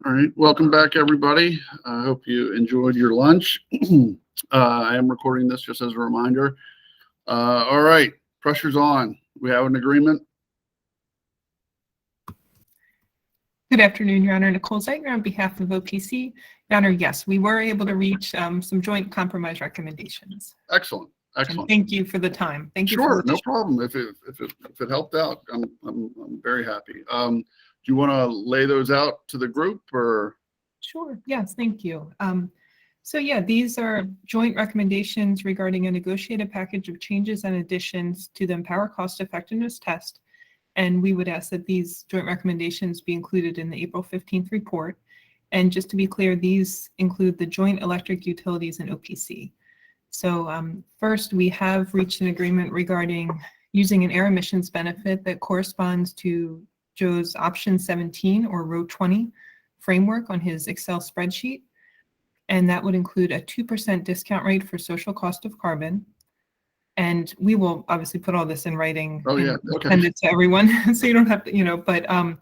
All right, welcome back, everybody. I hope you enjoyed your lunch. I am recording this just as a reminder. All right, pressure's on. We have an agreement. Good afternoon, Your Honor. Nicole Zeitner on behalf of OPC. Your Honor, yes, we were able to reach some joint compromise recommendations. Excellent, And excellent. thank you for the time. Thank you. Sure, no problem. If it helped out, I'm very happy. Do you want to lay those out to the group, or? Sure. Yes, thank you. So yeah, these are joint recommendations regarding a negotiated package of changes and additions to the Empower Cost Effectiveness Test. And we would ask that these joint recommendations be included in the April 15th report. And just to be clear, these include the joint electric utilities and OPC. So first, we have reached an agreement regarding using an air emissions benefit that corresponds to Joe's option 17 or row 20 framework on his Excel spreadsheet. And that would include a 2% discount rate for social cost of carbon. And we will obviously put all this in writing. Oh, yeah. Okay. Send it to everyone so you don't have to, but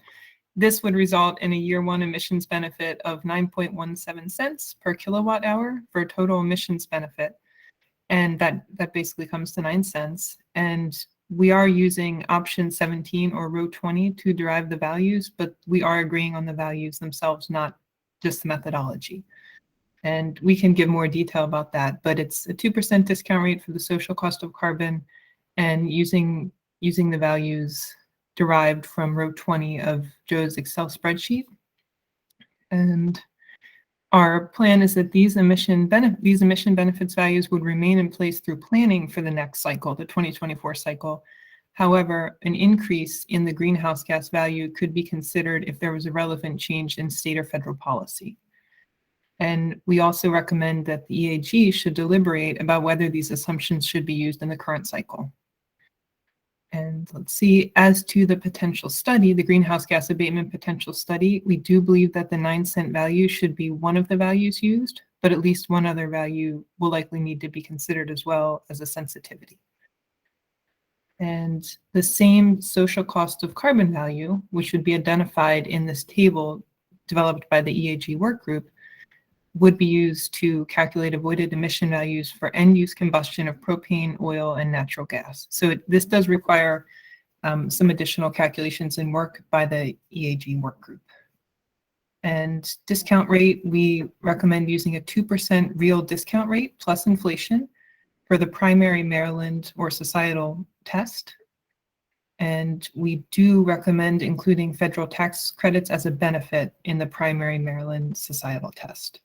this would result in a year one emissions benefit of 9.17 cents per kilowatt hour for a total emissions benefit. And that basically comes to 9 cents. And we are using option 17 or row 20 to derive the values, but we are agreeing on the values themselves, not just the methodology. And we can give more detail about that, but it's a 2% discount rate for the social cost of carbon and using the values derived from row 20 of Joe's Excel spreadsheet. And our plan is that these emission benefits values would remain in place through planning for the next cycle, the 2024 cycle. However, an increase in the greenhouse gas value could be considered if there was a relevant change in state or federal policy. And we also recommend that the EAG should deliberate about whether these assumptions should be used in the current cycle. And let's see, as to the potential study, the greenhouse gas abatement potential study, we do believe that the 9 cent value should be one of the values used, but at least one other value will likely need to be considered as well as a sensitivity. And the same social cost of carbon value, which would be identified in this table developed by the EAG work group, would be used to calculate avoided emission values for end-use combustion of propane, oil, and natural gas. So this does require some additional calculations and work by the EAG work group. And discount rate, we recommend using a 2% real discount rate plus inflation for the primary Maryland or societal test. And we do recommend including federal tax credits as a benefit in the primary Maryland societal test.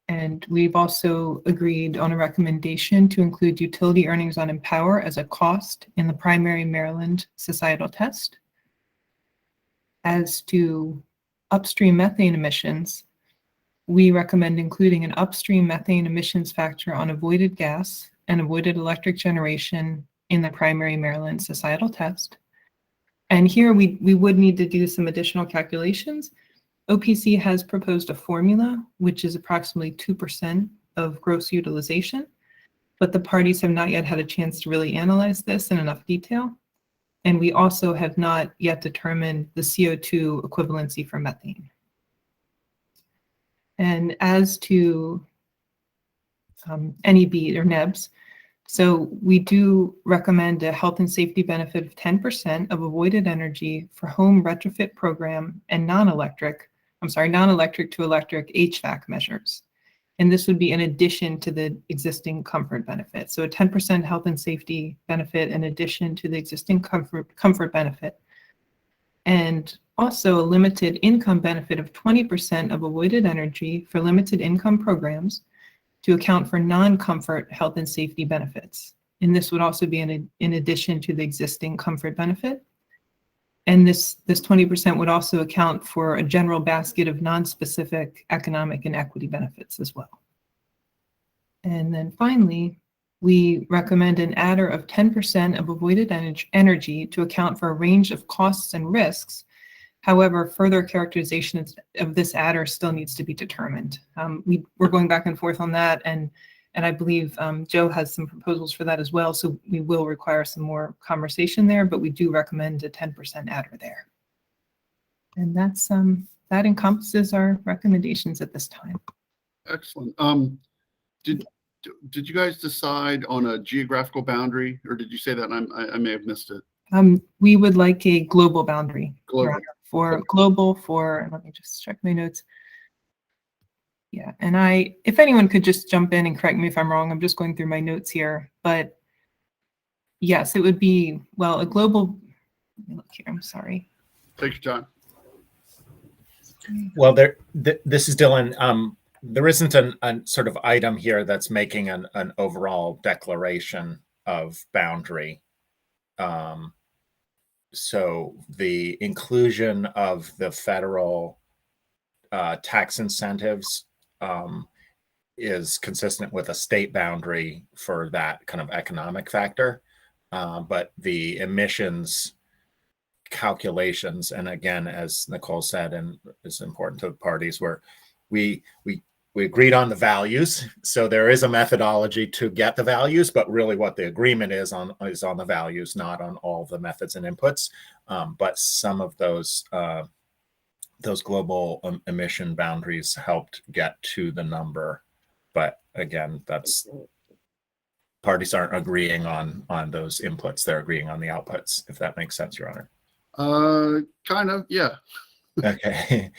And we've also agreed on a recommendation to include utility earnings on Empower as a cost in the primary Maryland societal test. As to upstream methane emissions, we recommend including an upstream methane emissions factor on avoided gas and avoided electric generation in the primary Maryland societal test. And here we would need to do some additional calculations. OPC has proposed a formula, which is approximately 2% of gross utilization, but the parties have not yet had a chance to really analyze this in enough detail. And we also have not yet determined the CO2 equivalency for methane. And as to NEB or NEBs, so we do recommend a health and safety benefit of 10% of avoided energy for home retrofit program and non-electric to electric HVAC measures. And this would be in addition to the existing comfort benefit. So a 10% health and safety benefit in addition to the existing comfort benefit. And also a limited income benefit of 20% of avoided energy for limited income programs to account for non-comfort health and safety benefits. And this would also be in addition to the existing comfort benefit. And this 20% would also account for a general basket of non-specific economic and equity benefits as well. And then finally, we recommend an adder of 10% of avoided energy to account for a range of costs and risks. However, further characterization of this adder still needs to be determined. We're going back and forth on that, and I believe Joe has some proposals for that as well, so we will require some more conversation there, but we do recommend a 10% adder there. And that's that encompasses our recommendations at this time. Excellent. Did you guys decide on a geographical boundary, or did you say that and I may have missed it? We would like a global boundary. Global. Let me just check my notes. Yeah, and if anyone could just jump in and correct me if I'm wrong, I'm just going through my notes here, but yes, it would be, well, a global, let me look here, I'm sorry. Take your time. Well, this is Dylan. There isn't a sort of item here that's making an overall declaration of boundary. So the inclusion of the federal tax incentives is consistent with a state boundary for that kind of economic factor. But the emissions calculations, and again, as Nicole said, and is important to the parties, where we agreed on the values. So there is a methodology to get the values, but really what the agreement is on the values, not on all the methods and inputs. But some of those global emission boundaries helped get to the number. But again, that's parties aren't agreeing on those inputs. They're agreeing on the outputs, if that makes sense, Your Honor. Kind of, yeah. Okay.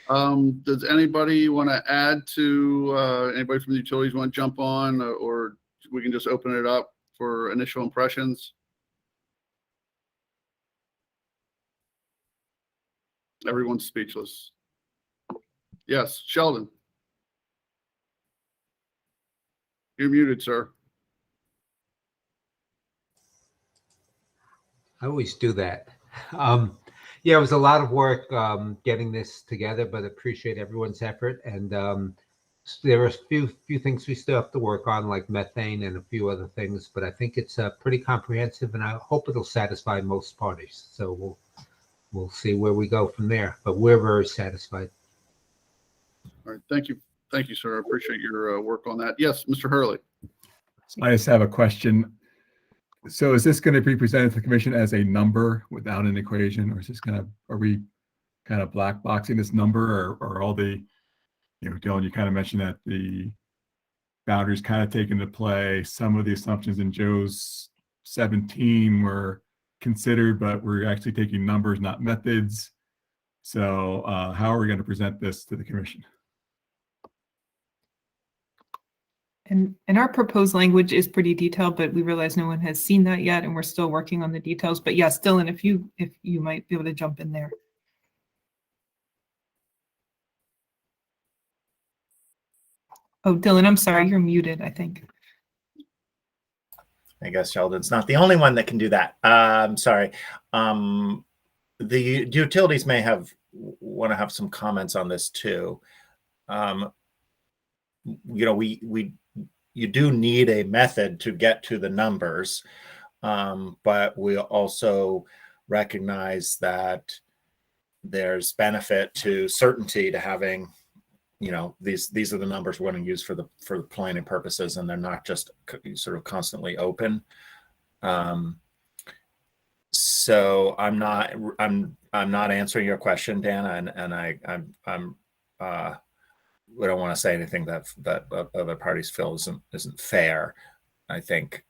Does anybody want to add to, anybody from the utilities want to jump on, or we can just open it up for initial impressions? Everyone's speechless. Yes, Sheldon. You're muted, sir. I always do that. Yeah, it was a lot of work getting this together, but appreciate everyone's effort. And there are a few things we still have to work on, like methane and a few other things. But I think it's pretty comprehensive, and I hope it'll satisfy most parties. So we'll see where we go from there. But we're very satisfied. All right, thank you, sir. I appreciate your work on that. Yes, Mr. Hurley. I just have a question. So is this going to be presented to the commission as a number without an equation, or is this are we kind of black boxing this number, or all the, Dylan, you kind of mentioned that the boundaries kind of take into play. Some of the assumptions in Joe's 17 were considered, but we're actually taking numbers, not methods. So how are we going to present this to the commission? And our proposed language is pretty detailed, but we realize no one has seen that yet, and we're still working on the details. But yes, Dylan, if you might be able to jump in there. Oh, Dylan, I'm sorry, you're muted, I think. I guess Sheldon's not the only one that can do that. I'm sorry. The utilities may want to have some comments on this too. You do need a method to get to the numbers, but we also recognize that there's benefit to certainty to having, these are the numbers we're going to use for the planning purposes, and they're not just sort of constantly open. So I'm not answering your question, Dana, and we don't want to say anything that other parties feel isn't fair. I think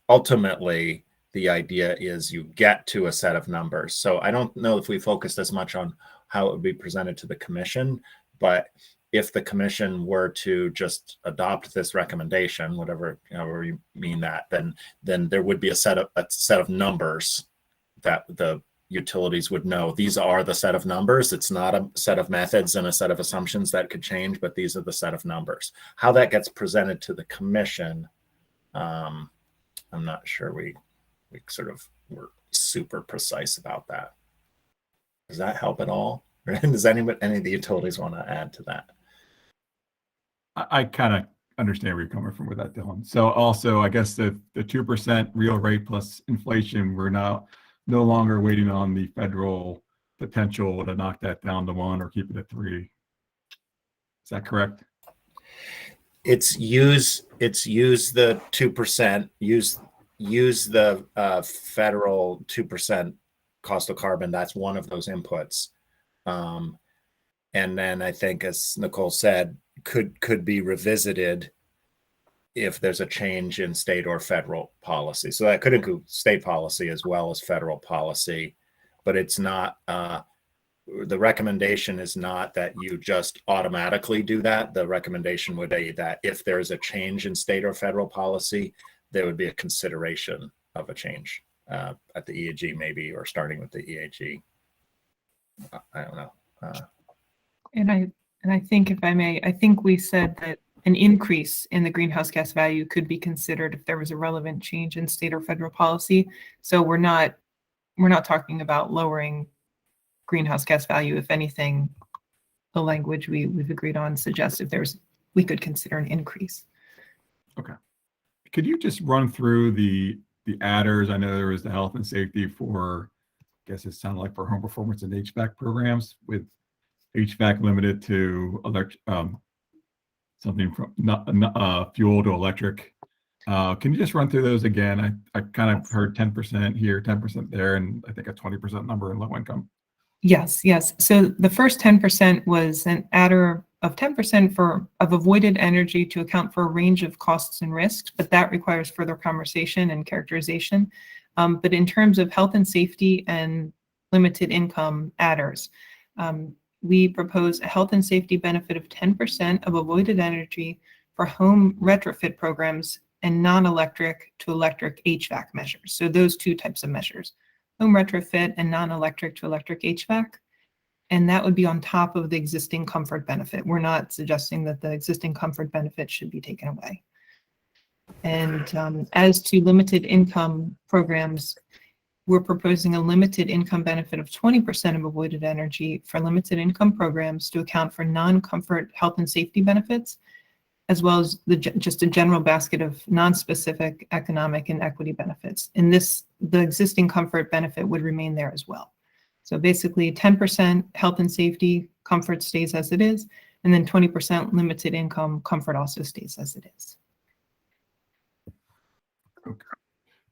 ultimately the idea is you get to a set of numbers. So I don't know if we focused as much on how it would be presented to the commission, but if the commission were to just adopt this recommendation, however you mean that, then there would be a set of numbers that the utilities would know. These are the set of numbers. It's not a set of methods and a set of assumptions that could change, but these are the set of numbers. How that gets presented to the commission, I'm not sure we sort of were super precise about that. Does that help at all? Does any of the utilities want to add to that? I kind of understand where you're coming from with that, Dylan. So also, I guess the 2% real rate plus inflation, we're now no longer waiting on the federal potential to knock that down to 1 or keep it at 3. Is that correct? It's use the 2%, use the federal 2% cost of carbon. That's one of those inputs. And then I think, as Nicole said, could be revisited if there's a change in state or federal policy. So that could include state policy as well as federal policy, but it's not, the recommendation is not that you just automatically do that. The recommendation would be that if there's a change in state or federal policy, there would be a consideration of a change at the EAG maybe, or starting with the EAG. I don't know. And I think, if I may, I think we said that an increase in the greenhouse gas value could be considered if there was a relevant change in state or federal policy. So we're not talking about lowering greenhouse gas value. If anything, the language we've agreed on suggests if we could consider an increase. Okay. Could you just run through the adders? I know there was the health and safety for, I guess it sounded like for home performance and HVAC programs, with HVAC limited to something from fuel to electric. Can you just run through those again? I kind of heard 10% here, 10% there, and I think a 20% number in low income. Yes. So the first 10% was an adder of 10% of avoided energy to account for a range of costs and risks, but that requires further conversation and characterization. But in terms of health and safety and limited income adders, we propose a health and safety benefit of 10% of avoided energy for home retrofit programs and non-electric to electric HVAC measures. So those two types of measures, home retrofit and non-electric to electric HVAC. And that would be on top of the existing comfort benefit. We're not suggesting that the existing comfort benefit should be taken away. And as to limited income programs, we're proposing a limited income benefit of 20% of avoided energy for limited income programs to account for non-comfort health and safety benefits, as well as just a general basket of non-specific economic and equity benefits. In this, the existing comfort benefit would remain there as well. So basically 10% health and safety comfort stays as it is, and then 20% limited income comfort also stays as it is.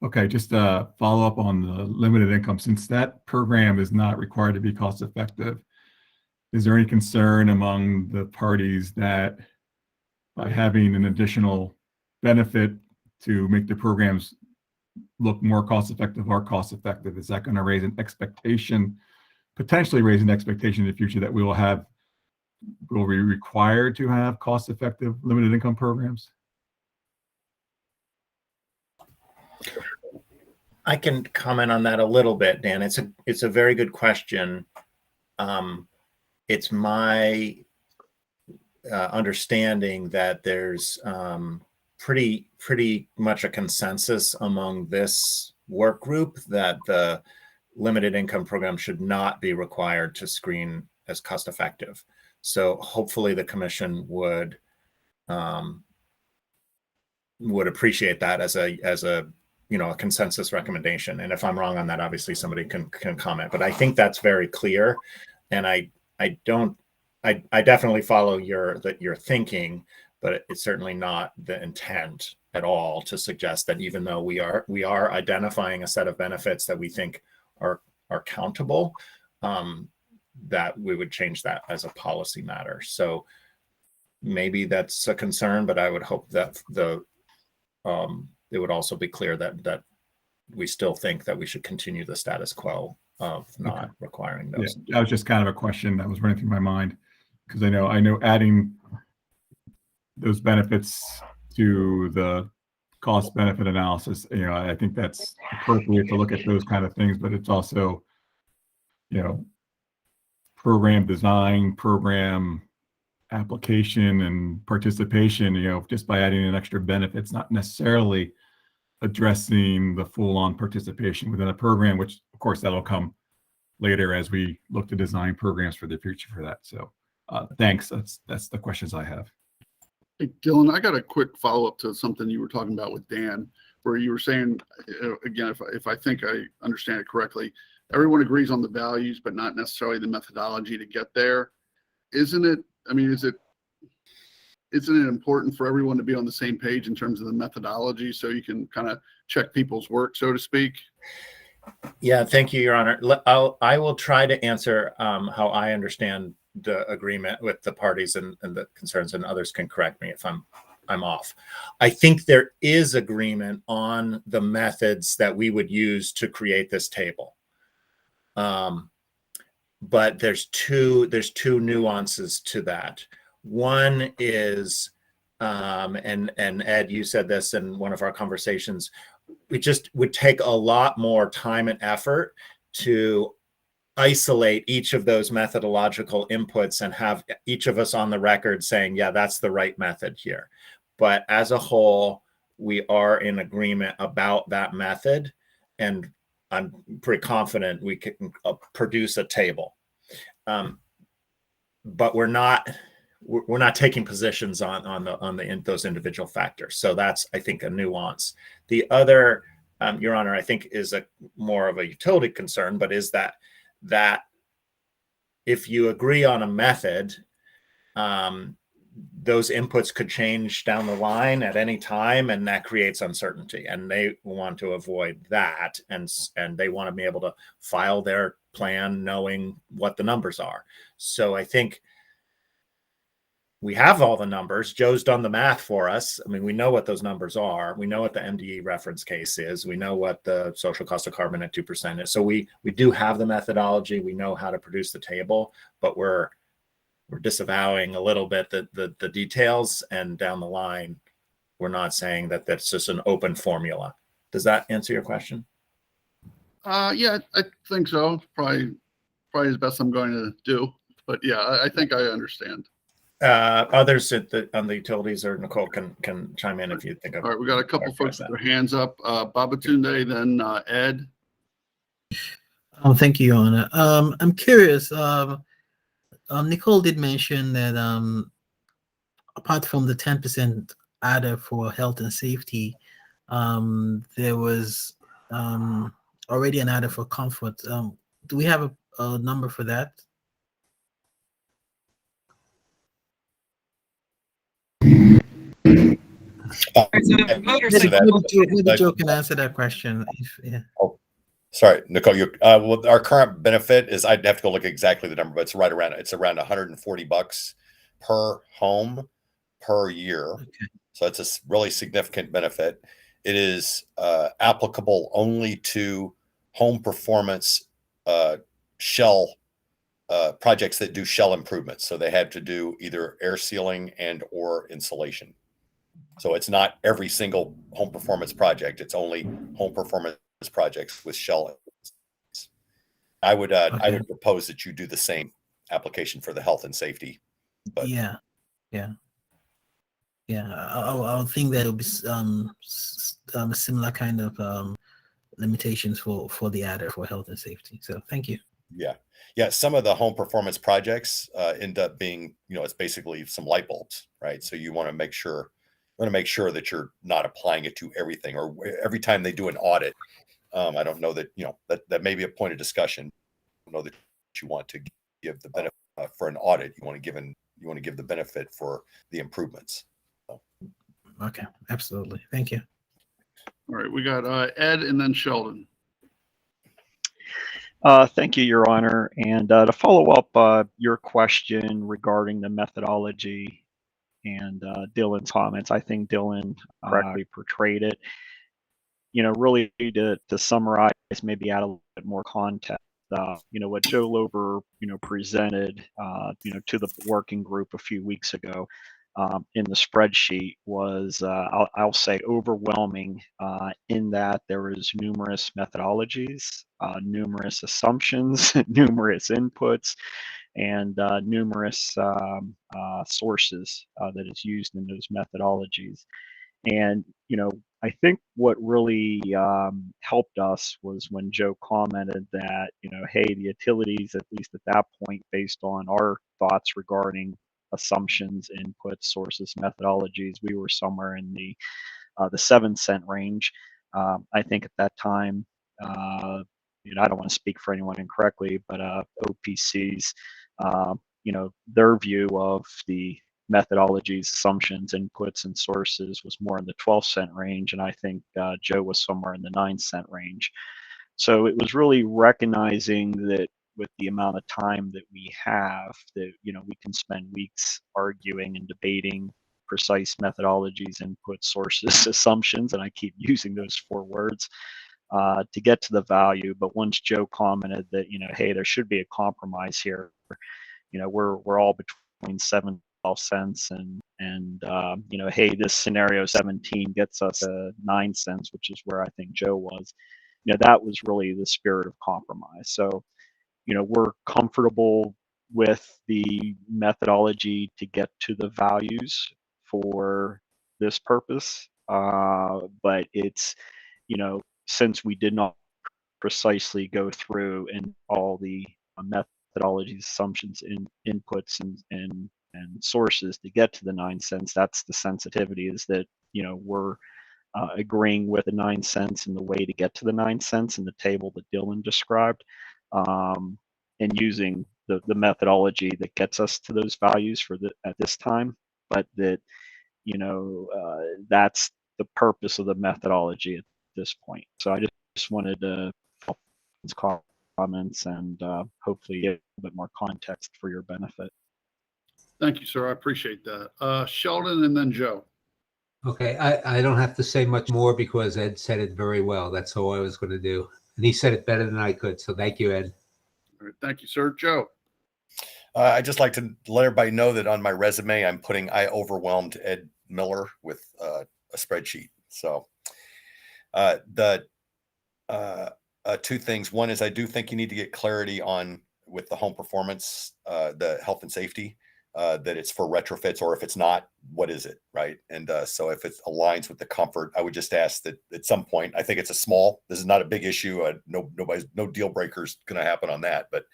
Okay, just a follow up on the limited income. Since that program is not required to be cost effective, is there any concern among the parties that by having an additional benefit to make the programs look more cost effective or cost effective, is that going to raise an expectation, potentially raise an expectation in the future that will be required to have cost effective limited income programs? I can comment on that a little bit, Dan. It's a very good question. It's my understanding that there's pretty much a consensus among this work group that the limited income program should not be required to screen as cost effective. So hopefully the commission would appreciate that as a a consensus recommendation. And if I'm wrong on that, obviously somebody can comment, but I think that's very clear. And I definitely follow your thinking, but it's certainly not the intent at all to suggest that even though we are identifying a set of benefits that we think are countable, that we would change that as a policy matter. So maybe that's a concern, but I would hope that it would also be clear that we still think that we should continue the status quo of not requiring those. Yeah, that was just kind of a question that was running through my mind, because I know adding those benefits to the cost benefit analysis, I think that's appropriate to look at those kind of things, but it's also, program design, program application and participation, just by adding an extra benefit, it's not necessarily addressing the full-on participation within a program, which of course that'll come later as we look to design programs for the future for that. So thanks. That's the questions I have. Hey, Dylan, I got a quick follow-up to something you were talking about with Dan, where you were saying, again, if I think I understand it correctly, everyone agrees on the values, but not necessarily the methodology to get there. Isn't it important for everyone to be on the same page in terms of the methodology so you can kind of check people's work, so to speak? Yeah, thank you, Your Honor. I will try to answer how I understand the agreement with the parties and the concerns, and others can correct me if I'm off. I think there is agreement on the methods that we would use to create this table. But there's two nuances to that. One is, and Ed, you said this in one of our conversations, it just would take a lot more time and effort to isolate each of those methodological inputs and have each of us on the record saying, yeah, that's the right method here. But as a whole, we are in agreement about that method, and I'm pretty confident we can produce a table. But we're not taking positions on those individual factors. So that's, I think, a nuance. The other, Your Honor, I think is a more of a utility concern, but is that if you agree on a method, those inputs could change down the line at any time, and that creates uncertainty. And they want to avoid that, and they want to be able to file their plan knowing what the numbers are. So I think we have all the numbers. Joe's done the math for us. I mean, we know what those numbers are. We know what the MDE reference case is. We know what the social cost of carbon at 2% is. So we do have the methodology. We know how to produce the table, but we're disavowing a little bit the details, and down the line, we're not saying that that's just an open formula. Does that answer your question? Yeah, I think so. Probably as best I'm going to do. But yeah, I think I understand. Others on the utilities, or Nicole can chime in if you think of. All right, we got a couple folks with their hands up. Babatunde, then Ed. Thank you, Your Honor. I'm curious. Nicole did mention that apart from the 10% adder for health and safety, there was already an adder for comfort. Do we have a number for that? Maybe Joe can answer that question. Yeah. Oh, sorry, Nicole. Well, our current benefit is, I'd have to go look at exactly the number, but it's around $140 per home per year. Okay. So it's a really significant benefit. It is applicable only to home performance shell projects that do shell improvements. So they have to do either air sealing and or insulation. So it's not every single home performance project. It's only home performance projects with shell. I would propose that you do the same application for the health and safety. But Yeah. I would think that it would be similar kind of limitations for the adder for health and safety. So thank you. Yeah. Some of the home performance projects end up being, it's basically some light bulbs, right? So you want to make sure that you're not applying it to everything, or every time they do an audit. I don't know that, that may be a point of discussion. I don't know that you want to give the benefit for an audit. You want to give the benefit for the improvements. So. Okay, absolutely. Thank you. All right, we got Ed and then Sheldon. Thank you, Your Honor. And to follow up your question regarding the methodology and Dylan's comments, I think Dylan correctly portrayed it. Really to summarize, maybe add a little bit more context. What Joe Lober, presented, to the working group a few weeks ago in the spreadsheet was, I'll say, overwhelming in that there was numerous methodologies, numerous assumptions, numerous inputs, and numerous sources that is used in those methodologies. And, I think what really helped us was when Joe commented that, hey, the utilities, at least at that point, based on our thoughts regarding assumptions, inputs, sources, methodologies, we were somewhere in the 7-cent range. I think at that time, I don't want to speak for anyone incorrectly, but OPC's, their view of the methodologies, assumptions, inputs, and sources was more in the 12-cent range, and I think Joe was somewhere in the 9-cent range. So it was really recognizing that with the amount of time that we have, that we can spend weeks arguing and debating precise methodologies, input, sources, assumptions, and I keep using those 4 words to get to the value. But once Joe commented that hey, there should be a compromise here. We're all between 7 and 12 cents, and hey, this scenario 17 gets us 9 cents, which is where I think Joe was. That was really the spirit of compromise. So we're comfortable with the methodology to get to the values for this purpose, but it's since we did not precisely go through and all the methodologies, assumptions, inputs, and sources to get to the 9 cents. That's the sensitivity, is that we're agreeing with the 9 cents and the way to get to the 9 cents in the table that Dylan described, and using the methodology that gets us to those values at this time. But that that's the purpose of the methodology at this point. So I just wanted to comments and hopefully get a bit more context for your benefit. Thank you, sir. I appreciate that. Sheldon and then Joe. Okay, I don't have to say much more because Ed said it very well. That's all I was going to do. And he said it better than I could. So thank you, Ed. All right, thank you, sir. Joe. I'd just like to let everybody know that on my resume, I'm putting I overwhelmed Ed Miller with a spreadsheet. So the 2 things. One is I do think you need to get clarity on with the home performance, the health and safety, that it's for retrofits, or if it's not, what is it, right? And so if it aligns with the comfort, I would just ask that at some point, I think it's this is not a big issue. No deal breakers going to happen on that, but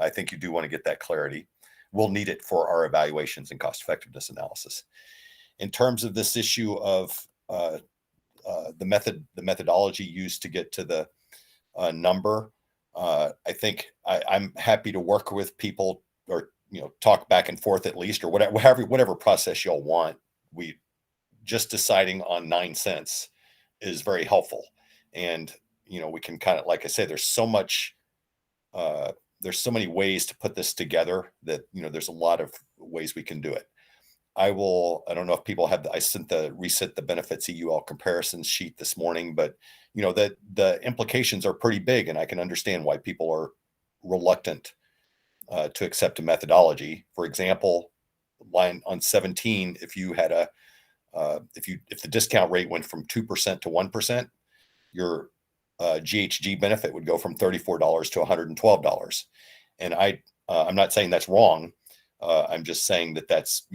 I think you do want to get that clarity. We'll need it for our evaluations and cost effectiveness analysis. In terms of this issue of the methodology used to get to the number, I think I'm happy to work with people, or talk back and forth at least, or whatever process y'all want. We just deciding on 9 cents is very helpful, and we can kind of, like I say, there's so many ways to put this together that there's a lot of ways we can do it. I don't know if people have I sent the reset the benefits EUL comparison sheet this morning, but that the implications are pretty big, and I can understand why people are reluctant to accept a methodology. For example, line on 17, if you had if the discount rate went from 2% to 1%, your GHG benefit would go from $34 to $112. And I'm not saying that's wrong. I'm just saying that that's,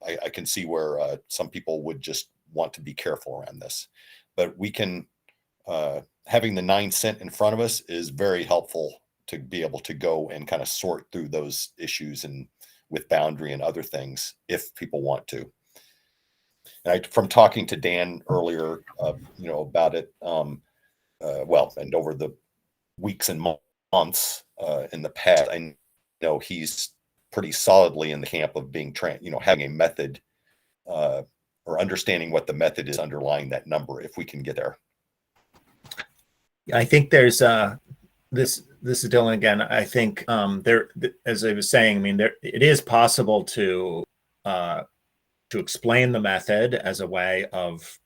I can see where some people would just want to be careful around this. But we can, having the 9 cent in front of us is very helpful to be able to go and kind of sort through those issues and with boundary and other things if people want to. And from talking to Dan earlier, about it, and over the weeks and months in the past, I know he's pretty solidly in the camp of being, having a method or understanding what the method is underlying that number, if we can get there. I think there's this is Dylan again. I think as I was saying, it is possible to explain the method as a way of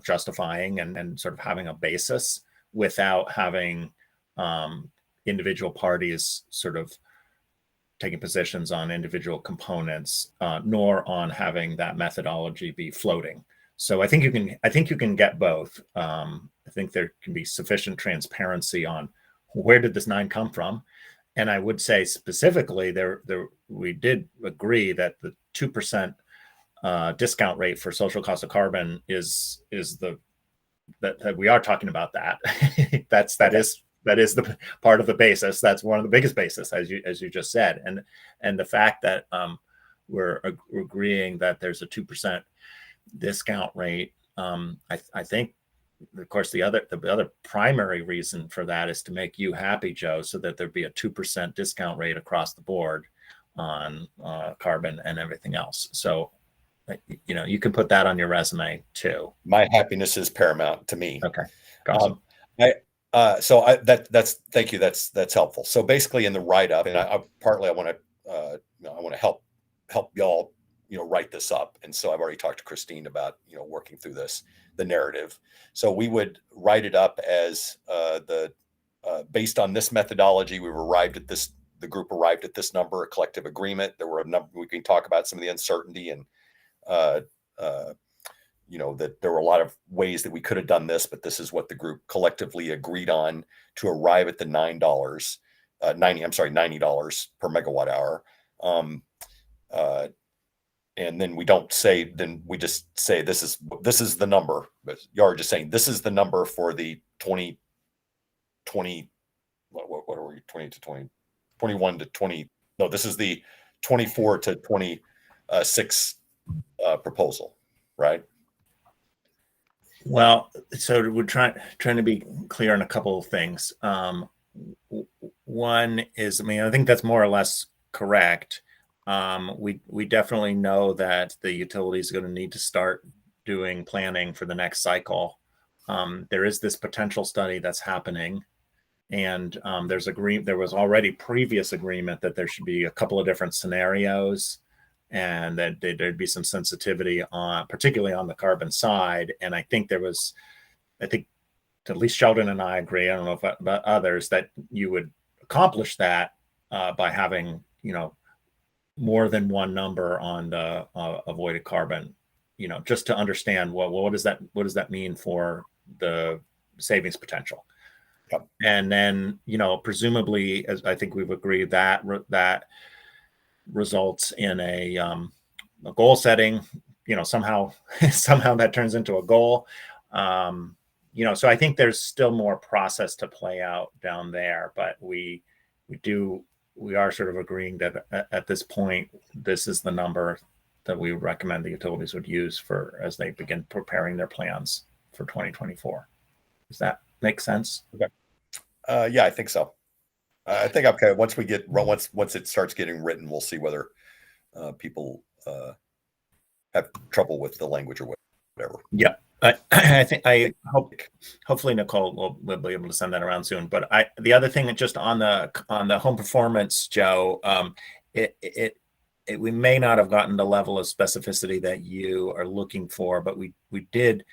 justifying and sort of having a basis without having individual parties sort of taking positions on individual components, nor on having that methodology be floating. So I think you can get both. I think there can be sufficient transparency on where did this 9 come from, and I would say specifically we did agree that the 2% discount rate for social cost of carbon is that we are talking about that. that is the part of the basis. That's one of the biggest basis, as you just said, and the fact that we're agreeing that there's a 2% discount rate. I think, of course, the other primary reason for that is to make you happy, Joe, so that there'd be a 2% discount rate across the board on carbon and everything else. So, you can put that on your resume too. My happiness is paramount to me. Okay. Awesome. Thank you. That's helpful. So basically in the write-up, and I want to help y'all, write this up. And so I've already talked to Christine about, working through the narrative. So we would write it up as based on this methodology, the group arrived at this number, a collective agreement. There were a number, we can talk about some of the uncertainty and, that there were a lot of ways that we could have done this, but this is what the group collectively agreed on to arrive at the $90 per megawatt hour. And then we don't say, then we just say, this is the number. But you're just saying, this is the number for the 2020, what are we, 20 to 20, 21 to 20. No, this is the 24 to 26 proposal, right? Well, so we're trying to be clear on a couple of things. One is, I think that's more or less correct. We definitely know that the utilities are going to need to start doing planning for the next cycle. There is this potential study that's happening, and there was already previous agreement that there should be a couple of different scenarios, and that there'd be some sensitivity particularly on the carbon side. And I think at least Sheldon and I agree, I don't know about others, that you would accomplish that by having, more than one number on the avoided carbon, just to understand, what does that mean for the savings potential? Yep. And then, presumably, as I think we've agreed, that results in a goal setting, somehow that turns into a goal. So I think there's still more process to play out down there, but we are sort of agreeing that at this point, this is the number that we would recommend the utilities would use as they begin preparing their plans for 2024. Does that make sense? Okay. Yeah, I think so. I think, okay, once it starts getting written, we'll see whether people have trouble with the language or whatever. Yeah. Hopefully Nicole will be able to send that around soon. But the other thing, just on the home performance, Joe, we may not have gotten the level of specificity that you are looking for, but we did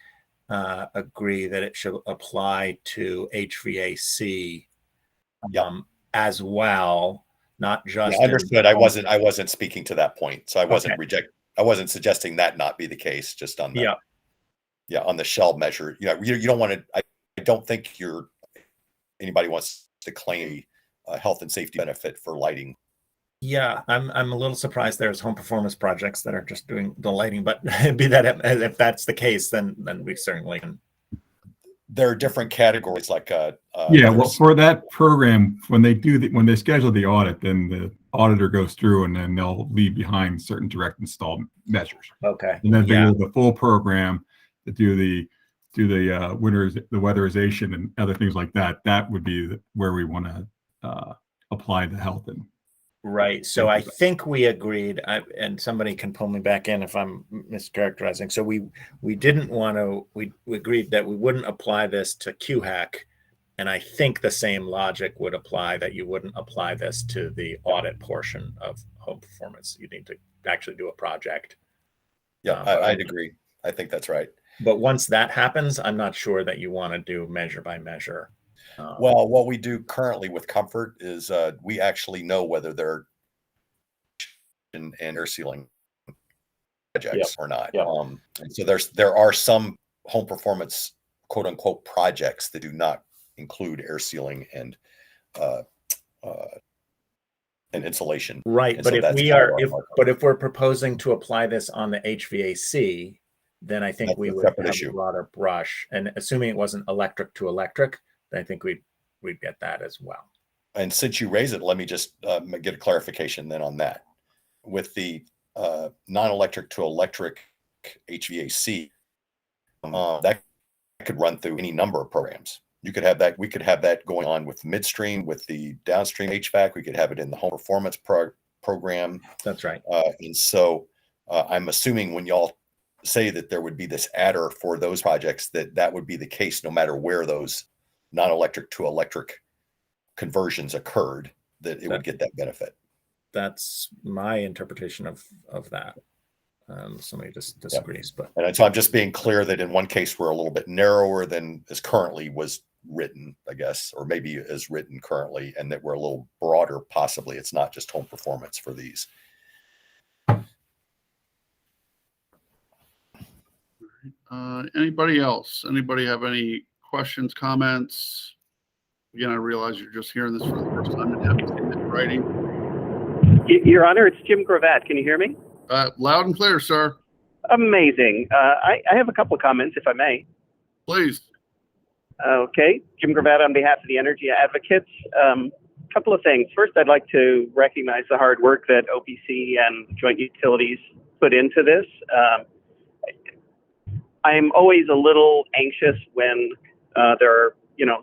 agree that it should apply to HVAC as well, not just. Yeah, understood. I wasn't speaking to that point, so I wasn't I wasn't suggesting that not be the case. Just on the on the shell measure. You don't want to. I don't think anybody wants to claim a health and safety benefit for lighting. Yeah, I'm a little surprised there's home performance projects that are just doing the lighting, but be that if that's the case, then we certainly can. There are different categories, like well, for that program, when they schedule the audit, then the auditor goes through and then they'll leave behind certain direct install measures. Okay. And then they do the full program to do the weatherization and other things like that. That would be where we want to apply the health and. Right. So I think we agreed, and somebody can pull me back in if I'm mischaracterizing. So we didn't want to, we agreed that we wouldn't apply this to QHAC. And I think the same logic would apply, that you wouldn't apply this to the audit portion of home performance. You need to actually do a project. Yeah, I'd agree. I think that's right. But once that happens, I'm not sure that you want to do measure by measure. Well, what we do currently with Comfort is we actually know whether they're and air sealing projects or not. And so there are some home performance quote unquote projects that do not include air sealing and insulation. Right, and but so if we're proposing to apply this on the HVAC, then I think That's we a would have separate issue. a broader brush. And assuming it wasn't electric to electric, then I think we'd get that as well. And since you raise it, let me just get a clarification then on that. With the non-electric to electric HVAC, that could run through any number of programs. You could have that. We could have that going on with midstream, with the downstream HVAC. We could have it in the home performance program. That's right. And so I'm assuming when y'all say that there would be this adder for those projects, that would be the case no matter where those non-electric to electric conversions occurred, that it would get that benefit. That's my interpretation of that. Somebody just disagrees, but And so I'm just being clear that in one case we're a little bit narrower than as currently was written, I guess, or maybe as written currently, and that we're a little broader. Possibly it's not just home performance for these. Anybody else? Anybody have any questions, comments? Again, I realize you're just hearing this for the first time and haven't seen it in writing. Your Honor, it's Jim Gravatt. Can you hear me? Loud and clear, sir. Amazing. I have a couple of comments, if I may. Please. Okay. Jim Gravatt on behalf of the Energy Advocates. Couple of things. First, I'd like to recognize the hard work that OPC and joint utilities put into this. I'm always a little anxious when there are,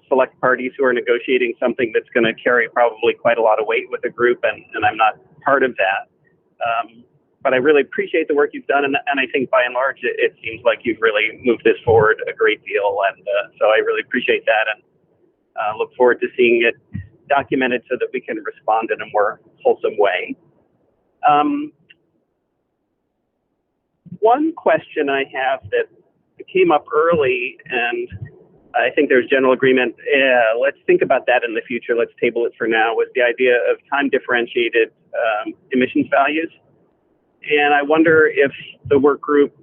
select parties who are negotiating something that's going to carry probably quite a lot of weight with a group, and I'm not part of that. But I really appreciate the work you've done, and I think by and large, it seems like you've really moved this forward a great deal, and so I really appreciate that, and look forward to seeing it documented so that we can respond in a more wholesome way. One question I have that came up early, and I think there's general agreement, let's think about that in the future, let's table it for now, was the idea of time differentiated emissions values. And I wonder if the work group,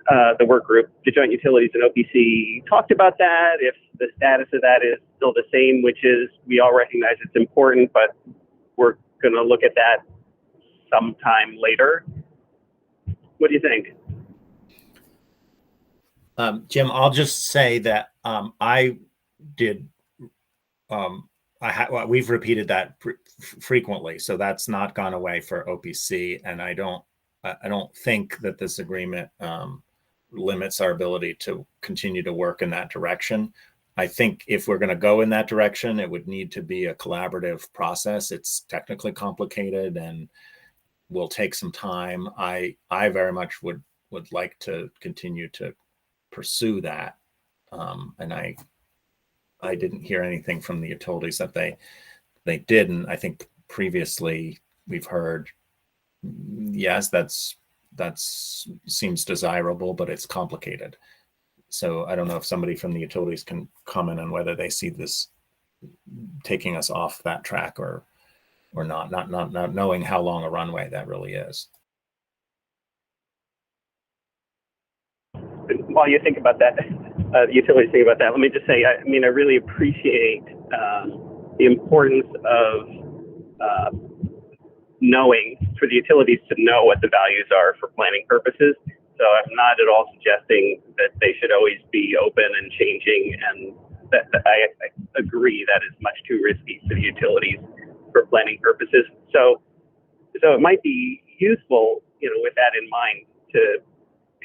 the joint utilities and OPC talked about that, if the status of that is still the same, which is we all recognize it's important, but we're going to look at that sometime later. What do you think? Jim, I'll just say that we've repeated that frequently, so that's not gone away for OPC, and I don't think that this agreement limits our ability to continue to work in that direction. I think if we're going to go in that direction, it would need to be a collaborative process. It's technically complicated and will take some time. I very much would like to continue to pursue that, and I didn't hear anything from the utilities that they didn't. I think previously we've heard, yes, that's seems desirable, but it's complicated. So I don't know if somebody from the utilities can comment on whether they see this taking us off that track or not knowing how long a runway that really is. While you think about that, the utilities think about that, let me just say, I really appreciate the importance of knowing, for the utilities to know what the values are for planning purposes. So I'm not at all suggesting that they should always be open and changing, and that I agree that is much too risky for the utilities for planning purposes. So it might be useful, with that in mind, to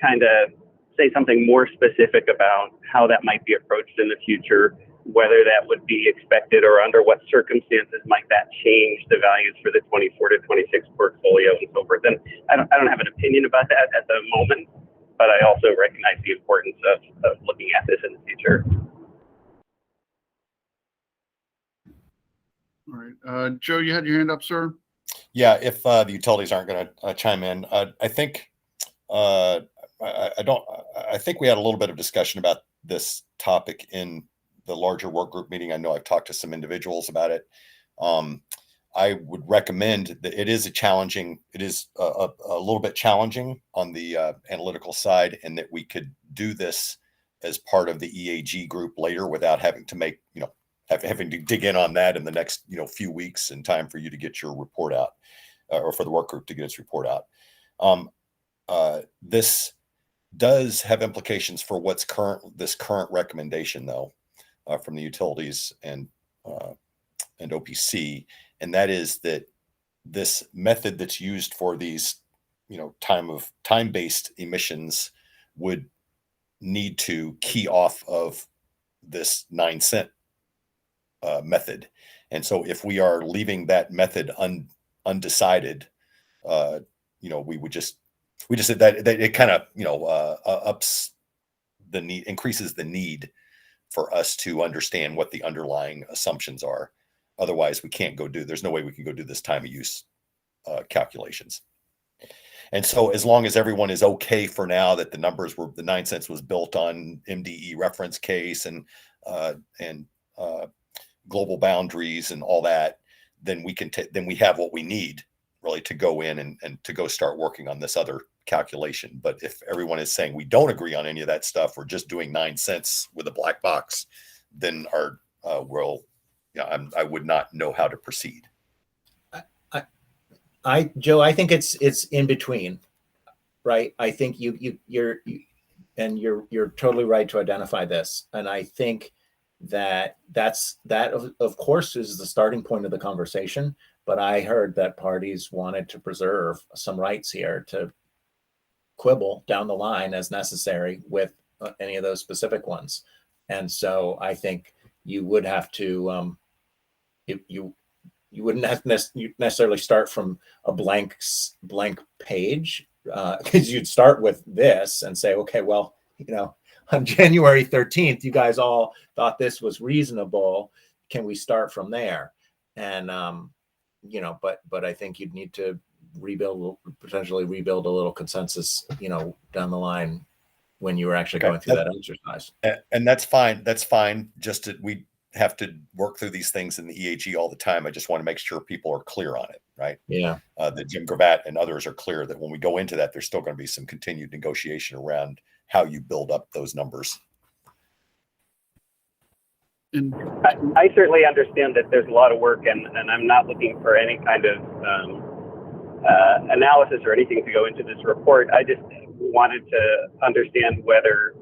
kind of say something more specific about how that might be approached in the future, whether that would be expected or under what circumstances might that change the values for the 24 to 26 portfolio and so forth. And I don't have an opinion about that at the moment, but I also recognize the importance of looking at this in the future. All right. Joe, you had your hand up, sir? Yeah, if the utilities aren't going to chime in, I think I think we had a little bit of discussion about this topic in the larger work group meeting. I know I've talked to some individuals about it. I would recommend that it is a little bit challenging on the analytical side, and that we could do this as part of the EAG group later without having to make, having to dig in on that in the next, few weeks in time for you to get your report out, or for the work group to get its report out. This does have implications for this current recommendation, though, from the utilities and OPC, and that is that this method that's used for these, time-based emissions would need to key off of this 9-cent method. And so if we are leaving that method undecided, we just said that it kind of, ups the need, increases the need for us to understand what the underlying assumptions are. Otherwise, we can't go do, there's no way we can go do this time of use calculations. And so as long as everyone is okay for now that the numbers were, the 9 cents was built on MDE reference case and global boundaries and all that, then we can then we have what we need really to go in and to go start working on this other calculation. But if everyone is saying we don't agree on any of that stuff, we're just doing 9 cents with a black box, then our I would not know how to proceed. Joe, I think it's in between, right? I think you're totally right to identify this, and I think that of course is the starting point of the conversation. But I heard that parties wanted to preserve some rights here to quibble down the line as necessary with any of those specific ones, and so I think you would have to you wouldn't have necessarily start from a blank page, because you'd start with this and say, okay, well, on January 13th, you guys all thought this was reasonable. Can we start from there? And but I think you'd need to potentially rebuild a little consensus, down the line when you were actually going through that exercise. And that's fine. That's fine. Just that we have to work through these things in the EAG all the time. I just want to make sure people are clear on it, right? Yeah. That Jim Gravatt and others are clear that when we go into that, there's still going to be some continued negotiation around how you build up those numbers. I certainly understand that there's a lot of work, and I'm not looking for any kind of analysis or anything to go into this report. I just wanted to understand whether,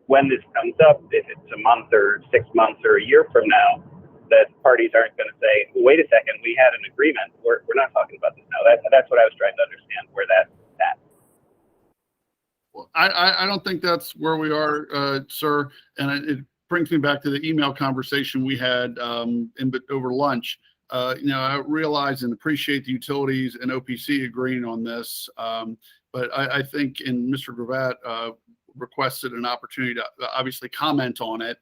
when this comes up, if it's a month or 6 months or a year from now, that parties aren't going to say, wait a second, we had an agreement. We're not talking about this now. That's what I was trying to understand, where that's at. Well, I don't think that's where we are, sir. And it brings me back to the email conversation we had over lunch. I realize and appreciate the utilities and OPC agreeing on this. But I think, and Mr. Gravatt requested an opportunity to obviously comment on it.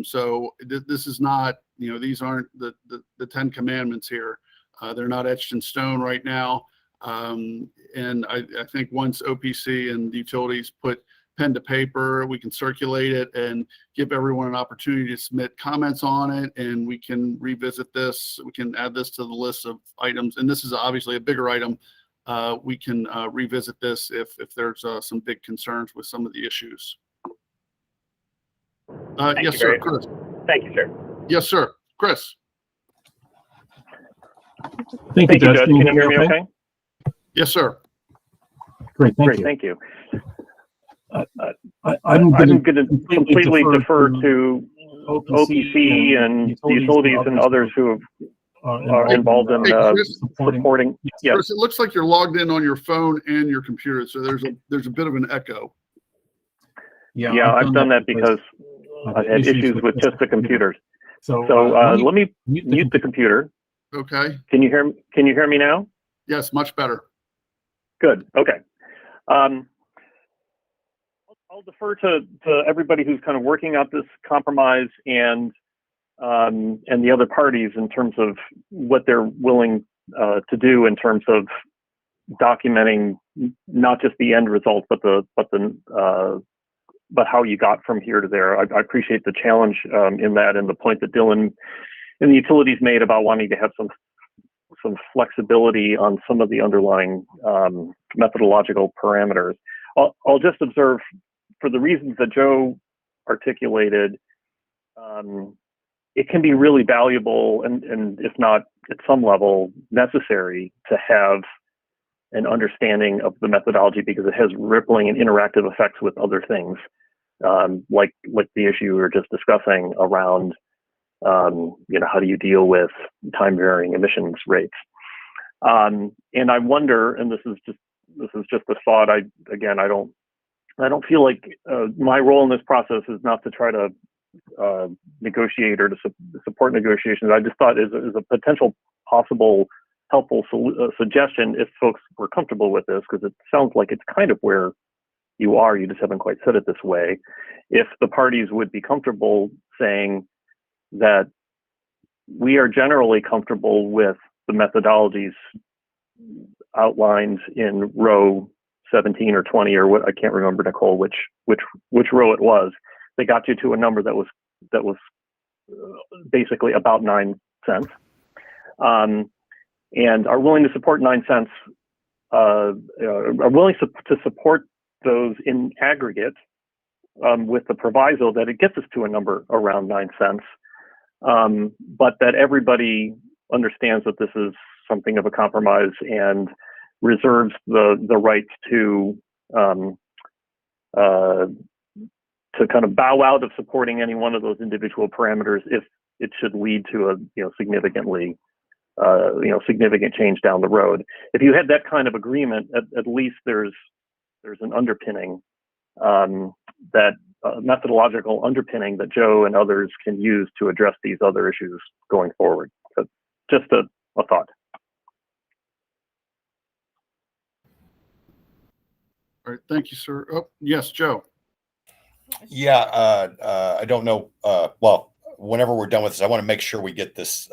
So this is not, these aren't the 10 commandments here. They're not etched in stone right now. And I think once OPC and the utilities put pen to paper, we can circulate it and give everyone an opportunity to submit comments on it, and we can revisit this. We can add this to the list of items, and this is obviously a bigger item. We can revisit this if there's some big concerns with some of the issues. Yes, sir, Chris. Thank you, sir. Yes, sir, Chris. Thank you, Judge. Can you hear me okay? Yes, sir. Great, thank Great, you. thank you. I'm going to completely defer to OPC and the utilities and others who are involved in supporting. Yes. Chris, it looks like you're logged in on your phone and your computer, so there's a bit of an echo. Yeah, I've done that because I've had issues with just the computers. So let me mute the computer. Okay. Can you hear me now? Yes, much better. Good. Okay. I'll defer to everybody who's kind of working out this compromise and the other parties in terms of what they're willing to do in terms of documenting not just the end result, but how you got from here to there. I appreciate the challenge in that, and the point that Dylan and the utilities made about wanting to have some flexibility on some of the underlying methodological parameters. I'll just observe, for the reasons that Joe articulated, it can be really valuable and if not at some level necessary to have an understanding of the methodology, because it has rippling and interactive effects with other things, like the issue we were just discussing around how do you deal with time varying emissions rates. And I wonder, and this is just a thought, I don't feel like my role in this process is not to try to negotiate or to support negotiations. I just thought is a potential possible helpful suggestion if folks were comfortable with this, because it sounds like it's kind of where you are. You just haven't quite said it this way. If the parties would be comfortable saying that we are generally comfortable with the methodologies outlined in row 17 or 20 or what, I can't remember, Nicole, which row it was. They got you to a number that was basically about 9 cents, and are willing to support 9 cents. Are willing to support those in aggregate, with the proviso that it gets us to a number around 9 cents, but that everybody understands that this is something of a compromise and reserves the right to kind of bow out of supporting any one of those individual parameters if it should lead to a significant change down the road. If you had that kind of agreement, at least there's an underpinning, that methodological underpinning that Joe and others can use to address these other issues going forward. So just a thought. All right, thank you, sir. Oh, yes, Joe. Yeah, I don't know. Well, whenever we're done with this, I want to make sure we get this,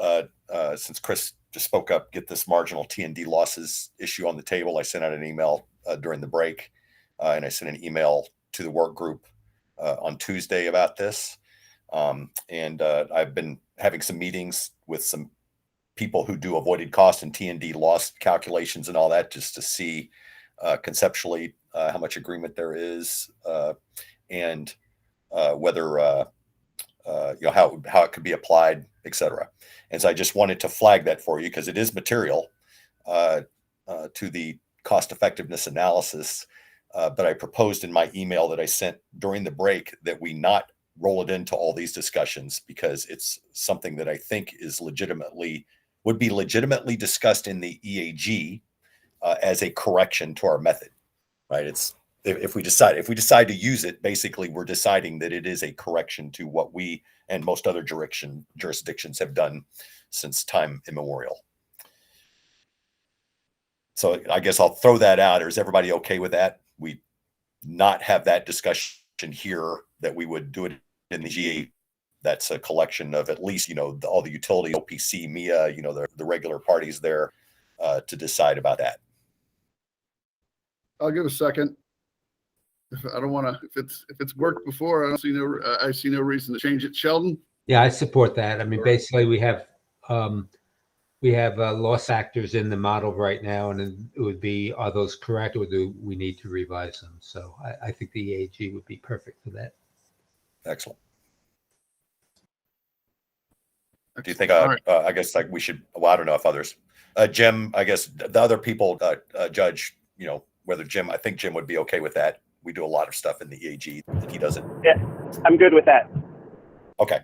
since Chris just spoke up, get this marginal T&D losses issue on the table. I sent out an email during the break, and I sent an email to the work group on Tuesday about this. And I've been having some meetings with some people who do avoided cost and T&D loss calculations and all that, just to see conceptually how much agreement there is, and whether how it could be applied, et cetera. And so I just wanted to flag that for you because it is material to the cost effectiveness analysis. But I proposed in my email that I sent during the break that we not roll it into all these discussions, because it's something that I think would be legitimately discussed in the EAG as a correction to our method, right? It's if we decide to use it, basically we're deciding that it is a correction to what we and most other jurisdictions have done since time immemorial. So I guess I'll throw that out. Is everybody okay with that? We not have that discussion here, that we would do it in the GA. That's a collection of at least, all the utility, OPC, MIA, the regular parties there to decide about that. I'll give a second. I don't want to. If it's worked before, I see no reason to change it. Sheldon. Yeah, I support that. I mean, basically, we have loss factors in the model right now, and it would be, are those correct, or do we need to revise them? So I think the EAG would be perfect for that. Excellent. Do you think, I guess, like we should, well, I don't know if others, Jim, I guess the other people judge, whether Jim, I think Jim would be okay with that. We do a lot of stuff in the EAG that he doesn't. Yeah, I'm good with that. Okay.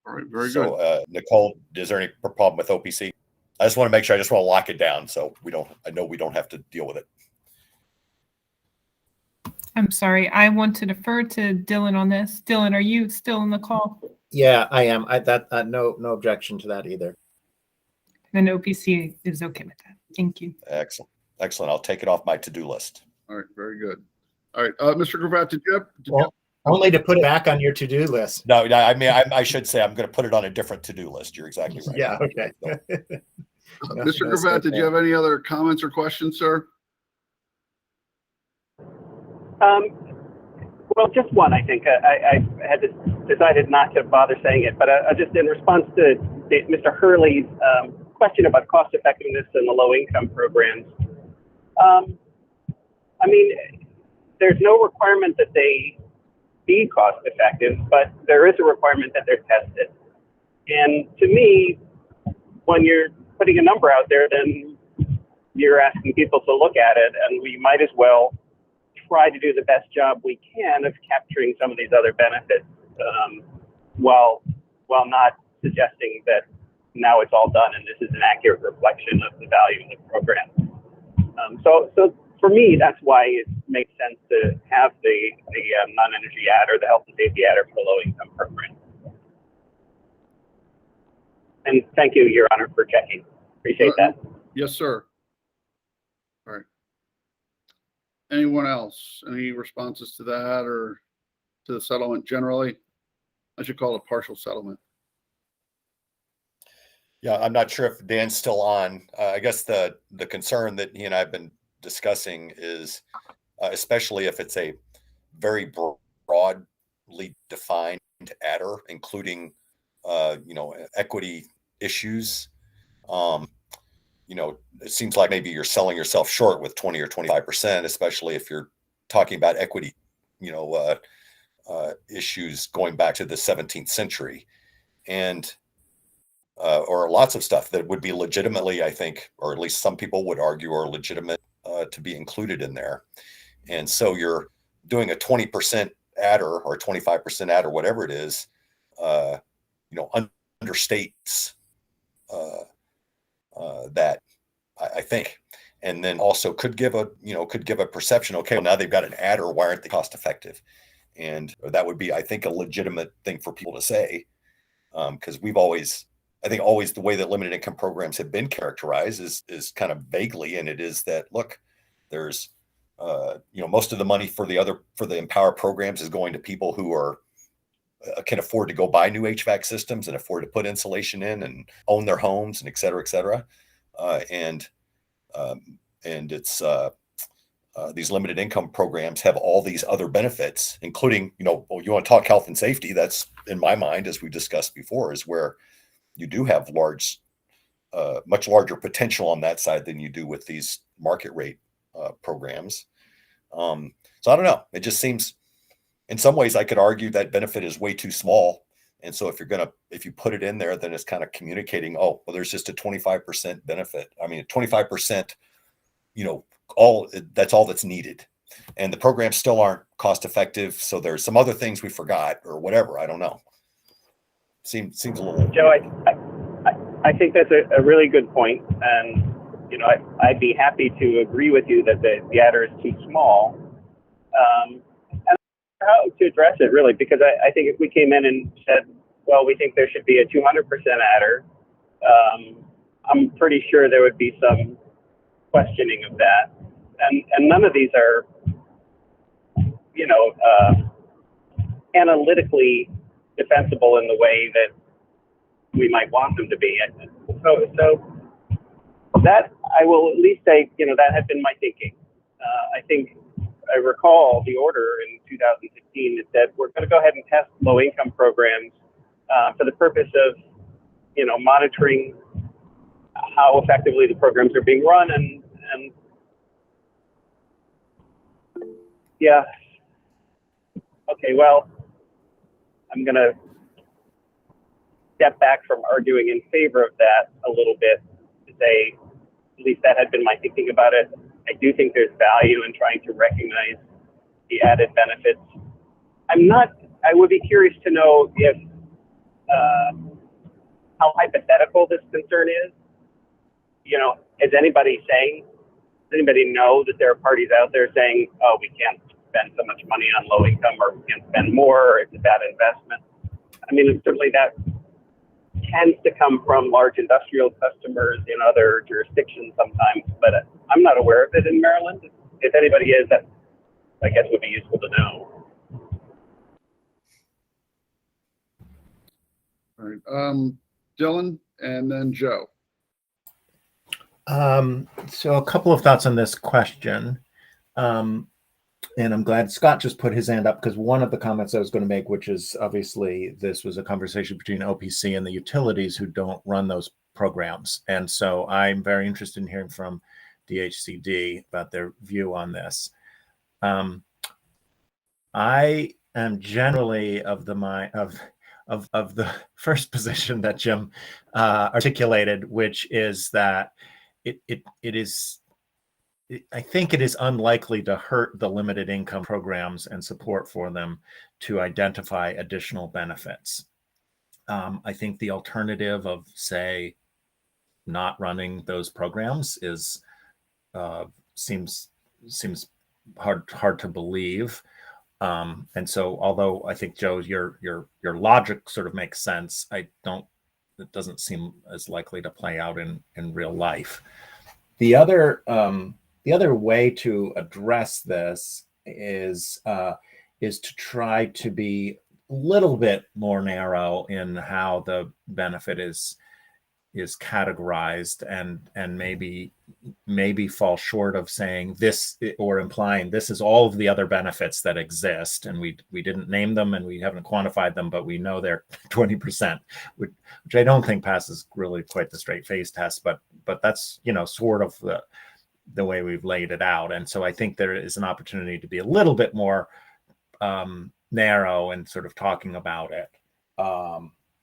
All right, very good. So, Nicole, is there any problem with OPC? I just want to make sure, I just want to lock it down so I know we don't have to deal with it. I'm sorry. I want to defer to Dylan on this. Dylan, are you still on the call? Yeah, I am. No objection to that either. Then OPC is okay with that. Thank you. Excellent. I'll take it off my to-do list. All right, very good. All right, Mr. Gravatt, did you have? Only to put it back on your to-do list. No, I mean, I should say I'm going to put it on a different to-do list. You're exactly right. Yeah, okay. Mr. Gravatt, did you have any other comments or questions, sir? Well, just one, I think. I had decided not to bother saying it, but just in response to Mr. Hurley's question about cost effectiveness in the low-income programs. I mean, there's no requirement that they be cost effective, but there is a requirement that they're tested. And to me, when you're putting a number out there, then you're asking people to look at it, and we might as well try to do the best job we can of capturing some of these other benefits, while not suggesting that now it's all done and this is an accurate reflection of the value of the program. So for me, that's why it makes sense to have the non-energy adder, the health and safety adder for the low-income program. And thank you, Your Honor, for checking. Appreciate that. Yes, sir. All right. Anyone else? Any responses to that or to the settlement generally? I should call it a partial settlement. Yeah, I'm not sure if Dan's still on. I guess the concern that he and I have been discussing is, especially if it's a very broadly defined adder, including, equity issues. It seems like maybe you're selling yourself short with 20 or 25%, especially if you're talking about equity, issues going back to the 17th century. And or lots of stuff that would be legitimately, I think, or at least some people would argue are legitimate to be included in there. And so you're doing a 20% adder or 25% adder, whatever it is, understates that, I think. And then also could give a perception, okay, well, now they've got an adder, why aren't they cost effective? And that would be, I think, a legitimate thing for people to say. Because I think always the way that limited income programs have been characterized is kind of vaguely, and it is that, look, there's most of the money for the Empower programs is going to people who are can afford to go buy new HVAC systems and afford to put insulation in and own their homes and et cetera, et cetera. And it's these limited income programs have all these other benefits, including, you want to talk health and safety. That's, in my mind, as we discussed before, is where you do have much larger potential on that side than you do with these market rate programs. So I don't know. It just seems, in some ways, I could argue that benefit is way too small. And so if you put it in there, then it's kind of communicating, oh, well, there's just a 25% benefit. I mean, 25%, that's all that's needed. And the programs still aren't cost effective. So there's some other things we forgot or whatever. I don't know. Seems a little. Joe, I think that's a really good point. And, I'd be happy to agree with you that the adder is too small. And how to address it, really, because I think if we came in and said, well, we think there should be a 200% adder, I'm pretty sure there would be some questioning of that. And none of these are, analytically defensible in the way that we might want them to be. So that I will at least say, that had been my thinking. I think I recall the order in 2016 that said we're going to go ahead and test low income programs for the purpose of, monitoring how effectively the programs are being run and yeah. Okay, well, I'm going to step back from arguing in favor of that a little bit to say, at least that had been my thinking about it. I do think there's value in trying to recognize the added benefits. I would be curious to know if, how hypothetical this concern is. Does anybody know that there are parties out there saying, oh, we can't spend so much money on low income, or we can't spend more, or it's a bad investment? I mean, certainly that tends to come from large industrial customers in other jurisdictions sometimes, but I'm not aware of it in Maryland. If anybody is, that I guess would be useful to know. All right. Dylan and then Joe. So a couple of thoughts on this question. And I'm glad Scott just put his hand up, because one of the comments I was going to make, which is obviously this was a conversation between OPC and the utilities who don't run those programs. And so I'm very interested in hearing from DHCD about their view on this. I am generally of the mind of the first position that Jim articulated, which is that I think it is unlikely to hurt the limited income programs and support for them to identify additional benefits. I think the alternative of, say, not running those programs is seems hard to believe. And so, although I think, Joe, your logic sort of makes sense, it doesn't seem as likely to play out in real life. The other The other way to address this is to try to be a little bit more narrow in how the benefit is categorized, and maybe fall short of saying this or implying this is all of the other benefits that exist, and we didn't name them and we haven't quantified them, but we know they're 20%, which I don't think passes really quite the straight face test, but that's, you know, sort of the way we've laid it out. And so I think there is an opportunity to be a little bit more narrow and sort of talking about it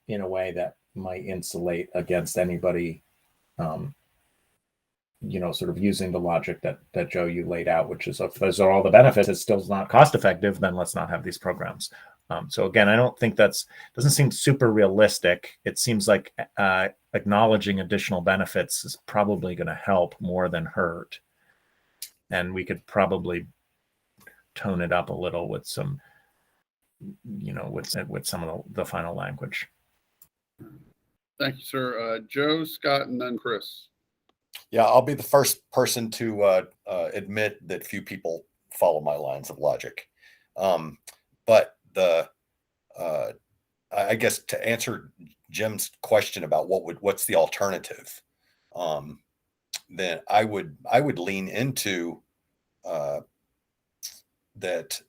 in a way that might insulate against anybody, you know, sort of using the logic that Joe, you laid out, which is if those are all the benefits, it's still not cost effective, then let's not have these programs. So again, I don't think doesn't seem super realistic. It seems like acknowledging additional benefits is probably going to help more than hurt. And we could probably tone it up a little with some, you know, with some of the final language. Thank you, sir. Joe, Scott, and then Chris. Yeah, I'll be the first person to admit that few people follow my lines of logic. But I guess to answer Jim's question about what's the alternative, then I would lean into that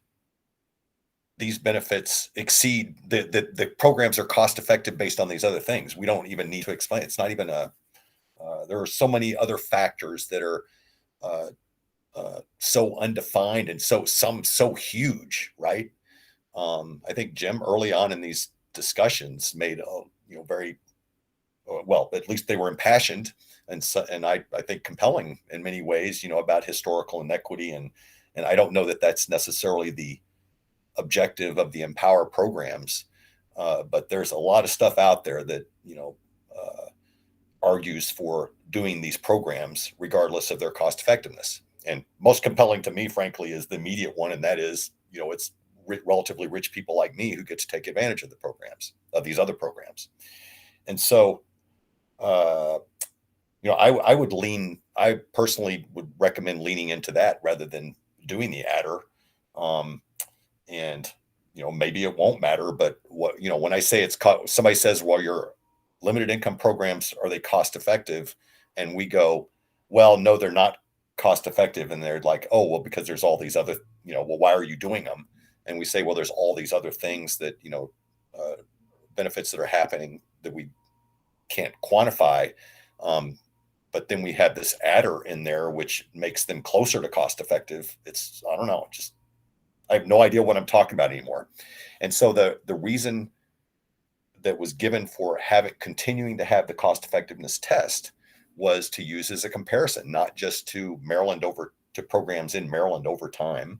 these benefits exceed the programs are cost effective based on these other things. We don't even need to explain. It's not even there are so many other factors that are so undefined and so huge, right? I think Jim early on in these discussions made very well, at least they were impassioned and I think compelling in many ways, about historical inequity, and I don't know that that's necessarily the objective of the Empower programs, but there's a lot of stuff out there that argues for doing these programs regardless of their cost effectiveness. And most compelling to me, frankly, is the immediate one, and that is it's relatively rich people like me who get to take advantage of the programs, of these other programs. And so I personally would recommend leaning into that rather than doing the adder. And maybe it won't matter, but when I say somebody says, well, your limited income programs, are they cost effective? And we go, well, no, they're not cost effective. And they're like, oh, well, because there's all these other, well, why are you doing them? And we say, well, there's all these other things that, benefits that are happening that we can't quantify. But then we have this adder in there, which makes them closer to cost effective. I don't know, I have no idea what I'm talking about anymore. And so the reason that was given for continuing to have the cost effectiveness test was to use as a comparison, not just to programs in Maryland over time,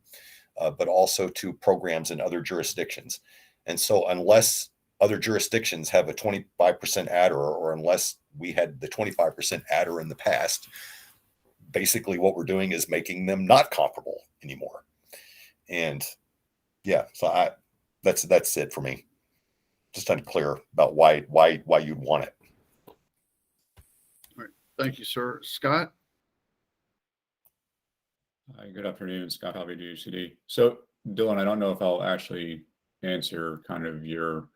but also to programs in other jurisdictions. And so unless other jurisdictions have a 25% adder, or unless we had the 25% adder in the past, basically what we're doing is making them not comparable anymore. And yeah, so that's it for me. Just unclear about why you'd want it. All right. Thank you, sir. Scott? Hi, good afternoon. Scott Halvey, GCD. So Dylan, I don't know if I'll actually answer kind of your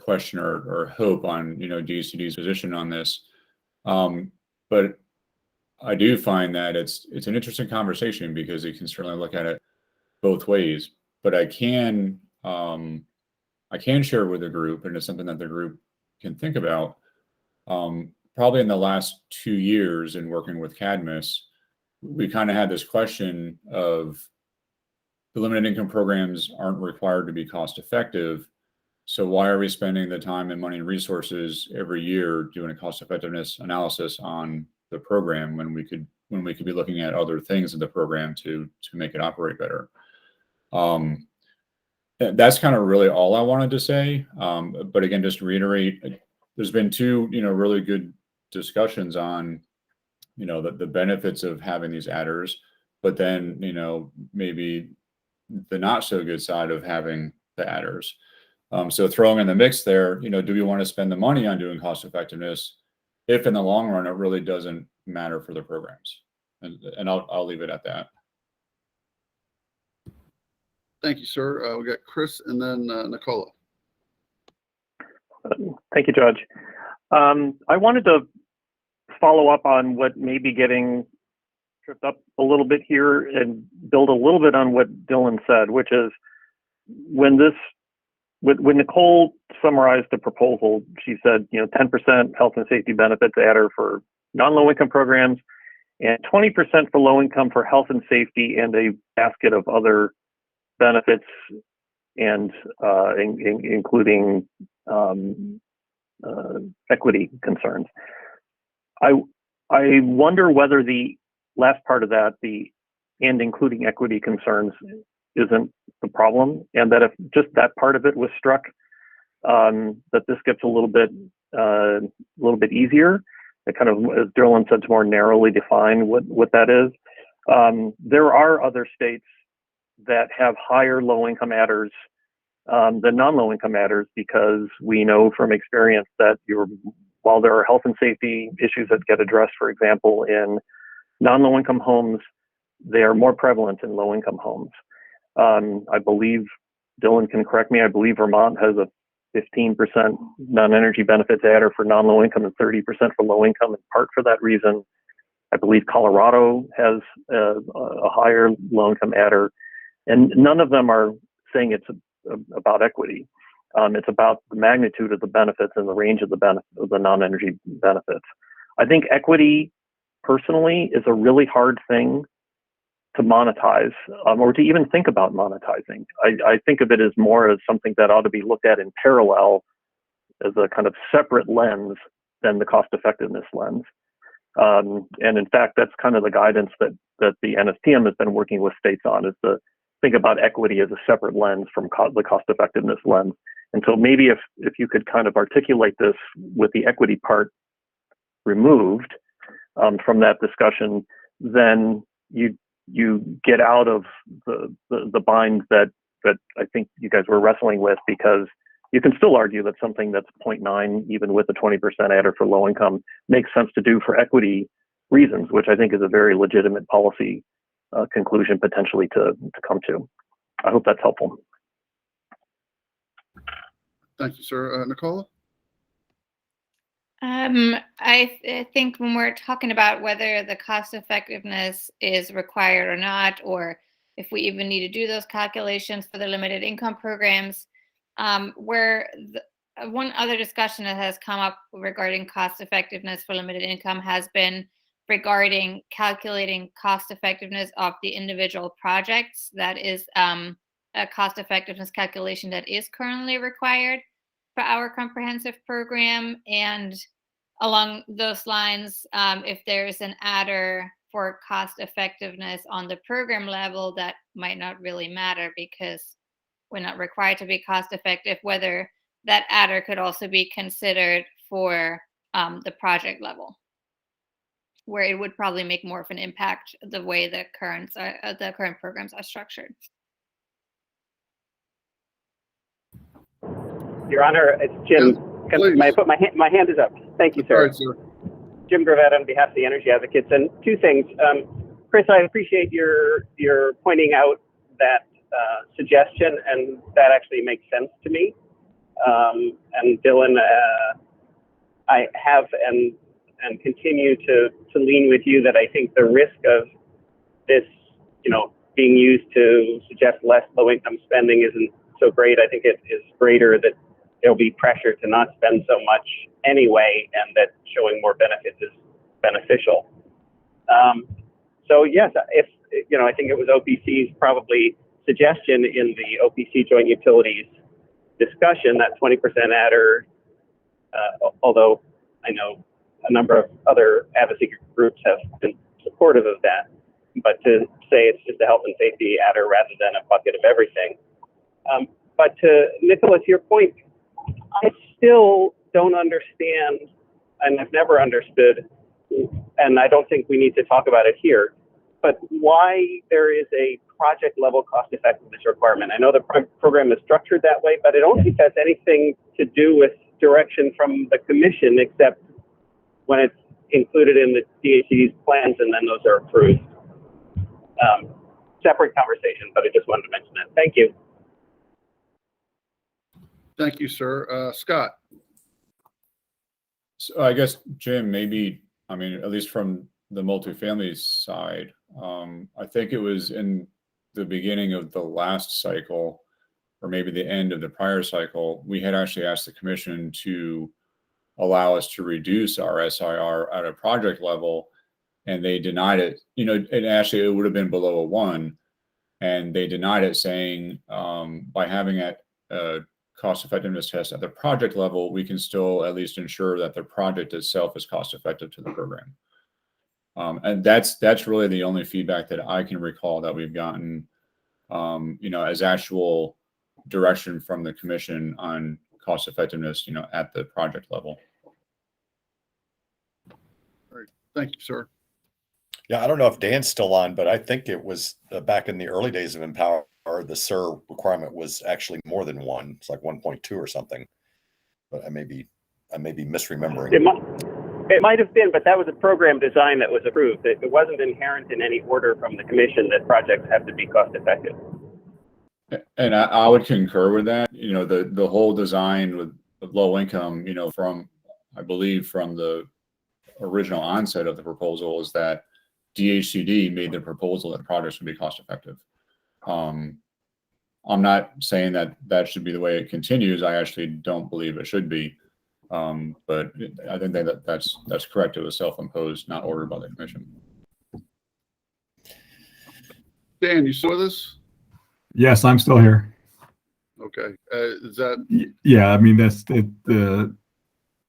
question or hope on, GCD's position on this. But I do find that it's an interesting conversation because you can certainly look at it both ways. But I can share with the group, and it's something that the group can think about. Probably in the last 2 years in working with Cadmus, we kind of had this question of the limited income programs aren't required to be cost effective. So why are we spending the time and money and resources every year doing a cost effectiveness analysis on the program when we could be looking at other things in the program to make it operate better? That's kind of really all I wanted to say. But again, just to reiterate, there's been 2, really good discussions on, the benefits of having these adders, but then, maybe the not so good side of having the adders. So throwing in the mix there, do we want to spend the money on doing cost effectiveness if in the long run, it really doesn't matter for the programs? And I'll leave it at that. Thank you, sir. We got Chris and then Nicola. Thank you, Judge. I wanted to follow up on what may be getting tripped up a little bit here and build a little bit on what Dylan said, which is when Nicole summarized the proposal, she said, 10% health and safety benefits adder for non-low income programs and 20% for low income for health and safety and a basket of other benefits and including equity concerns. I wonder whether the last part of that, and including equity concerns, isn't the problem, and that if just that part of it was struck, that this gets a little bit easier. It kind of, as Derlin said, to more narrowly define what that is. There are other states that have higher low-income adders than non-low-income adders, because we know from experience that while there are health and safety issues that get addressed, for example, in non-low-income homes, they are more prevalent in low-income homes. I believe, Dylan can correct me, I believe Vermont has a 15% non-energy benefits adder for non-low income and 30% for low income, in part for that reason. I believe Colorado has a higher low income adder, and none of them are saying it's about equity. It's about the magnitude of the benefits and the range of the non-energy benefits. I think equity, personally, is a really hard thing to monetize, or to even think about monetizing. I think of it as more as something that ought to be looked at in parallel as a kind of separate lens than the cost effectiveness lens. And in fact, that's kind of the guidance that the NSTM has been working with states on, is to think about equity as a separate lens from the cost effectiveness lens. And so maybe if you could kind of articulate this with the equity part removed from that discussion, then you get out of the bind that I think you guys were wrestling with, because you can still argue that something that's 0.9, even with a 20% adder for low income, makes sense to do for equity reasons, which I think is a very legitimate policy conclusion potentially to come to. I hope that's helpful. Thank you, sir. Nicola? I think when we're talking about whether the cost effectiveness is required or not, or if we even need to do those calculations for the limited income programs, one other discussion that has come up regarding cost effectiveness for limited income has been regarding calculating cost effectiveness of the individual projects. That is a cost effectiveness calculation that is currently required for our comprehensive program. And along those lines, if there's an adder for cost effectiveness on the program level, that might not really matter, because we're not required to be cost effective, whether that adder could also be considered for the project level, where it would probably make more of an impact the way the current programs are structured. Your Honor, it's Jim. May I put my hand is up? Thank you, sir. Right, sir. Jim Gravett on behalf of the Energy Advocates. And two things. Chris, I appreciate your pointing out that suggestion, and that actually makes sense to me. And Dylan, I have and continue to lean with you that I think the risk of this, being used to suggest less low-income spending isn't so great. I think it is greater that there'll be pressure to not spend so much anyway, and that showing more benefits is beneficial. So yes, if I think it was OPC's probably suggestion in the OPC Joint Utilities discussion, that 20% adder, although I know a number of other advocacy groups have been supportive of that, but to say it's just a health and safety adder rather than a bucket of everything. But to Nicholas, your point, I still don't understand, and I've never understood, and I don't think we need to talk about it here, but why there is a project level cost effectiveness requirement. I know the program is structured that way, but I don't think that's anything to do with direction from the commission, except when it's included in the DHCD's plans, and then those are approved. Separate conversation, but I just wanted to mention that. Thank you. Thank you, sir. Scott. So I guess, Jim, maybe, I mean, at least from the multifamily side, I think it was in the beginning of the last cycle, or maybe the end of the prior cycle, we had actually asked the commission to allow us to reduce our SIR at a project level, and they denied it. You know, and actually it would have been below a 1, and they denied it, saying by having a cost effectiveness test at the project level, we can still at least ensure that the project itself is cost effective to the program. And that's really the only feedback that I can recall that we've gotten, you know, as actual direction from the commission on cost effectiveness, you know, at the project level. All right. Thank you, sir. Yeah, I don't know if Dan's still on, but I think it was back in the early days of Empower, the SIR requirement was actually more than 1. It's like 1.2 or something. But I may be misremembering. It might have been, but that was a program design that was approved. It wasn't inherent in any order from the commission that projects have to be cost effective. And I would concur with that. You know, the whole design with low income, you know, from, I believe from the original onset of the proposal, is that DHCD made the proposal that projects would be cost effective. I'm not saying that that should be the way it continues. I actually don't believe it should be. But I think that's correct. It was self-imposed, not ordered by the commission. Dan, you still with us? Yes, I'm still here. Okay. Is that? Yeah, I mean, that's the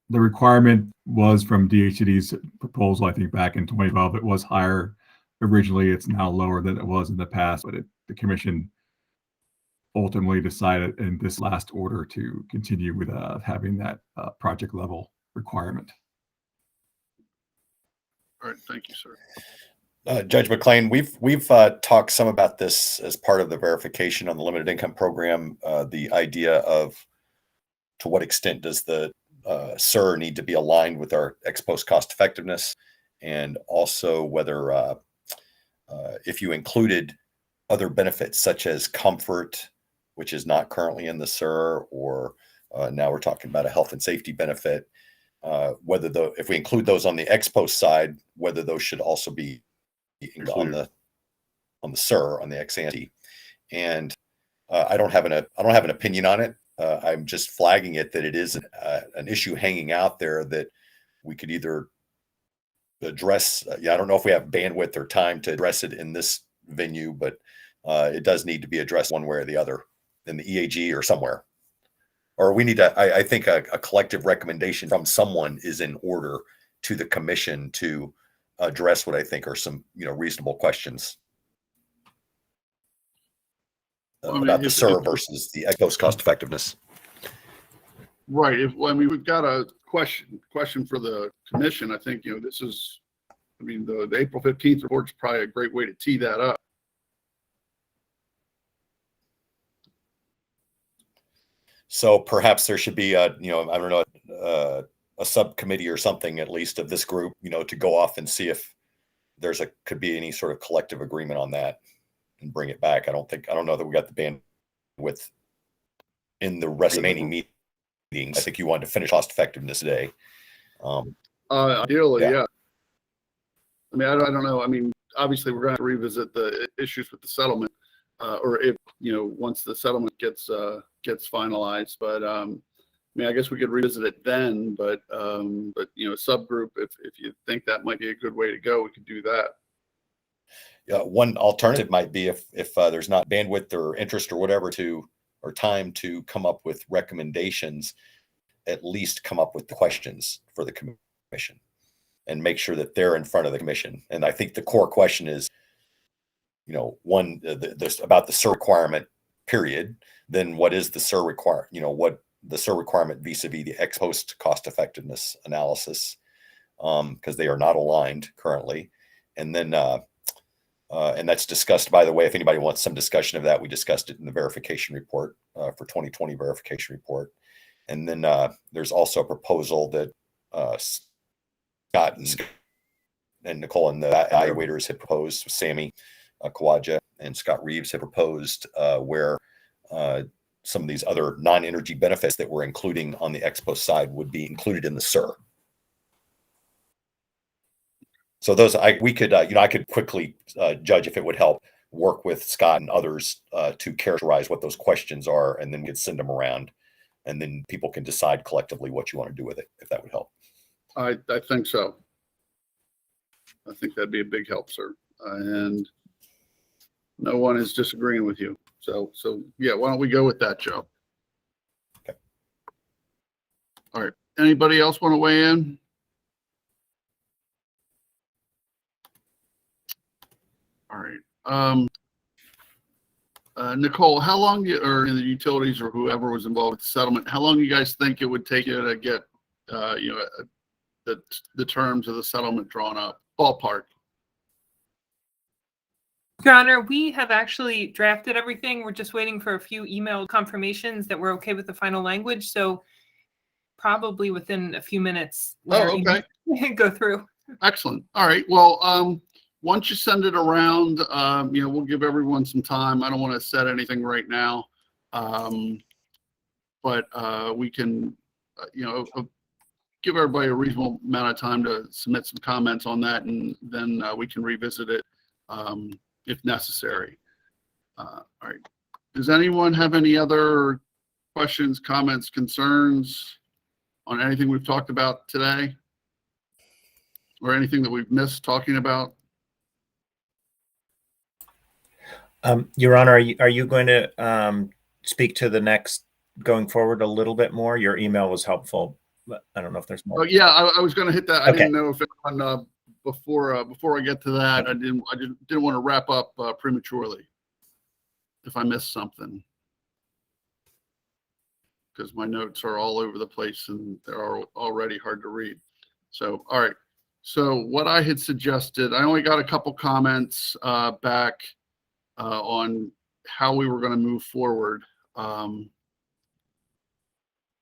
requirement was from DHCD's proposal, I think back in 2012. It was higher originally. It's now lower than it was in the past, but the commission ultimately decided in this last order to continue with having that project level requirement. All right, thank you, sir. Judge McLean, we've talked some about this as part of the verification on the limited income program. The idea of to what extent does the SIR need to be aligned with our ex post cost effectiveness, and also whether if you included other benefits such as comfort, which is not currently in the SIR, or now we're talking about a health and safety benefit, whether if we include those on the ex post side, whether those should also be included on the SIR, on the ex ante. And I don't have an opinion on it. I'm just flagging it that it is an issue hanging out there that we could either address. I don't know if we have bandwidth or time to address it in this venue, but it does need to be addressed one way or the other in the EAG or somewhere. Or we need I think a collective recommendation from someone is in order to the commission to address what I think are some, reasonable questions about the SIR versus the ex post cost effectiveness. Right. We've got a question for the commission. I think, this is, the April 15th report is probably a great way to tee that up. So perhaps there should be a subcommittee or something, at least of this group, to go off and see if could be any sort of collective agreement on that and bring it back. I don't know that we got the bandwidth in the remaining meetings. I think you wanted to finish cost effectiveness today. Ideally, yeah. I don't know. Obviously we're going to revisit the issues with the settlement, or if, once the settlement gets finalized, but, I guess we could revisit it then, but subgroup, if you think that might be a good way to go, we could do that. Yeah. One alternative might be if there's not bandwidth or interest or whatever or time to come up with recommendations, at least come up with the questions for the commission and make sure that they're in front of the commission. And I think the core question is, one, about the SIR requirement, period. Then what is the SIR requirement? What the SIR requirement vis-a-vis the ex post cost effectiveness analysis, because they are not aligned currently. And then, and that's discussed, by the way, if anybody wants some discussion of that, we discussed it in the verification report for 2020 verification report. And then there's also a proposal that Scott and Nicole and the evaluators had proposed, Sammy Kawaja and Scott Reeves had proposed where some of these other non-energy benefits that we're including on the ex post side would be included in the SIR. So those, we could, I could quickly judge if it would help work with Scott and others to characterize what those questions are, and then we'd send them around, and then people can decide collectively what you want to do with it, if that would help. I think so. I think that'd be a big help, sir. And no one is disagreeing with you. So yeah, why don't we go with that, Joe? Okay. All right. Anybody else want to weigh in? All right. Nicole, how long or in the utilities or whoever was involved with the settlement, how long do you guys think it would take you to get, the terms of the settlement drawn up? Ballpark. Your Honor, we have actually drafted everything. We're just waiting for a few email confirmations that we're okay with the final language. So probably within a few minutes. Oh, okay. Go through. Excellent. All right. Well, once you send it around, we'll give everyone some time. I don't want to set anything right now. But we can, give everybody a reasonable amount of time to submit some comments on that, and then we can revisit it if necessary. All right. Does anyone have any other questions, comments, concerns on anything we've talked about today? Or anything that we've missed talking about? Your Honor, are you going to speak to the next going forward a little bit more? Your email was helpful, but I don't know if there's more. Oh, yeah, I was going to hit that. I Okay. didn't know if anyone, before I get to that, I didn't want to wrap up prematurely if I missed something, because my notes are all over the place and they're already hard to read. So, all right. So what I had suggested, I only got a couple comments back on how we were going to move forward.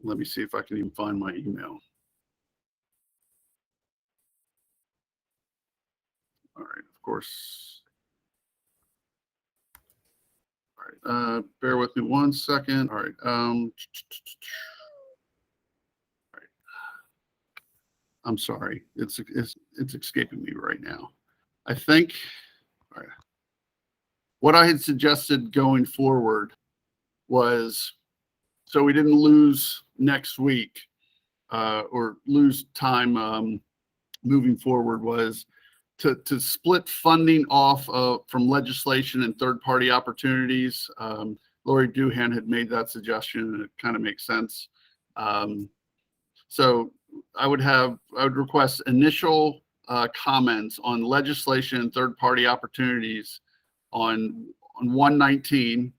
Let me see if I can even find my email. All right, of course. All right, bear with me 1 second. All right. All right. I'm sorry. It's escaping me right now. I think, all right, what I had suggested going forward was, so we didn't lose next week or lose time moving forward, was to split funding off from legislation and third-party opportunities. Lori Duhan had made that suggestion, and it kind of makes sense. So I would request initial comments on legislation and third-party opportunities on 119,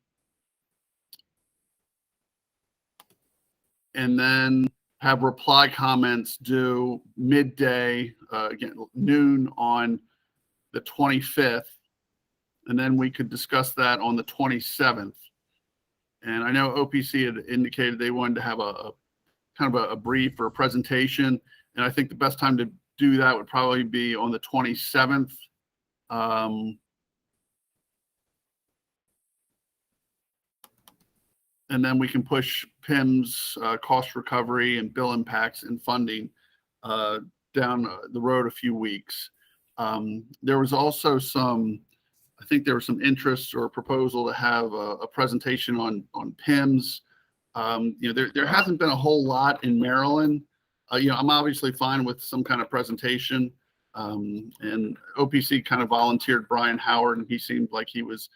and then have reply comments due midday, again, noon on the 25th. And then we could discuss that on the 27th. And I know OPC had indicated they wanted to have a kind of a brief or a presentation. And I think the best time to do that would probably be on the 27th. And then we can push PIM's cost recovery and bill impacts and funding down the road a few weeks. There was also I think there was some interest or proposal to have a presentation on PIMs. There hasn't been a whole lot in Maryland. I'm obviously fine with some kind of presentation. And OPC kind of volunteered Brian Howard, and he seemed like he was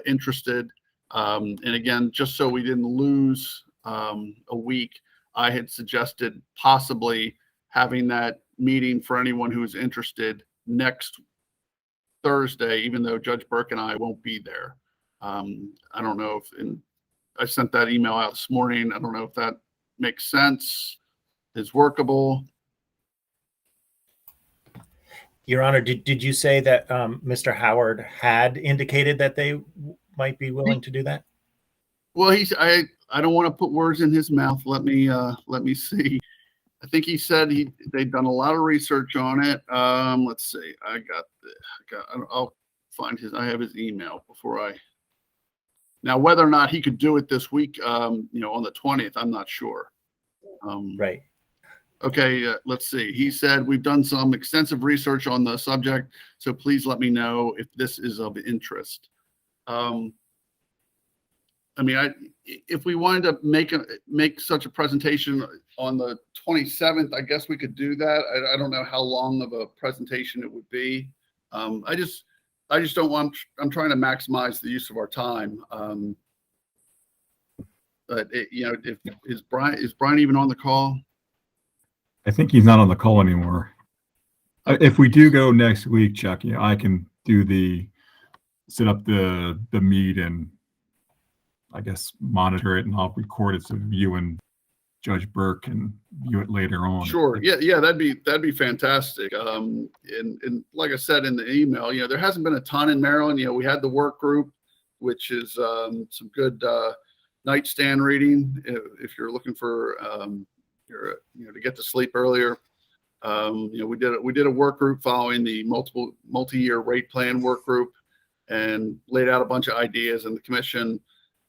interested. And again, just so we didn't lose a week, I had suggested possibly having that meeting for anyone who is interested next Thursday, even though Judge Burke and I won't be there. I don't know if I sent that email out this morning. I don't know if that makes sense, is workable. Your Honor, did you say that Mr. Howard had indicated that they might be willing to do that? Well, I don't want to put words in his mouth. Let me see. I think he said they'd done a lot of research on it. Let's see. I'll find I have his email before I. Now, whether or not he could do it this week, on the 20th, I'm not sure. Right. Okay, let's see. He said, we've done some extensive research on the subject, so please let me know if this is of interest. If we wanted to make such a presentation on the 27th, I guess we could do that. I don't know how long of a presentation it would be. I just don't want. I'm trying to maximize the use of our time. But is Brian even on the call? I think he's not on the call anymore. If we do go next week, Chuck, I can set up the meet and I guess monitor it, and I'll record it so you and Judge Burke can view it later on. Sure. Yeah, that'd be fantastic. And like I said in the email, there hasn't been a ton in Maryland. We had the work group, which is some good nightstand reading if you're looking for to get to sleep earlier. We did a work group following the multi-year rate plan work group and laid out a bunch of ideas, and the commission,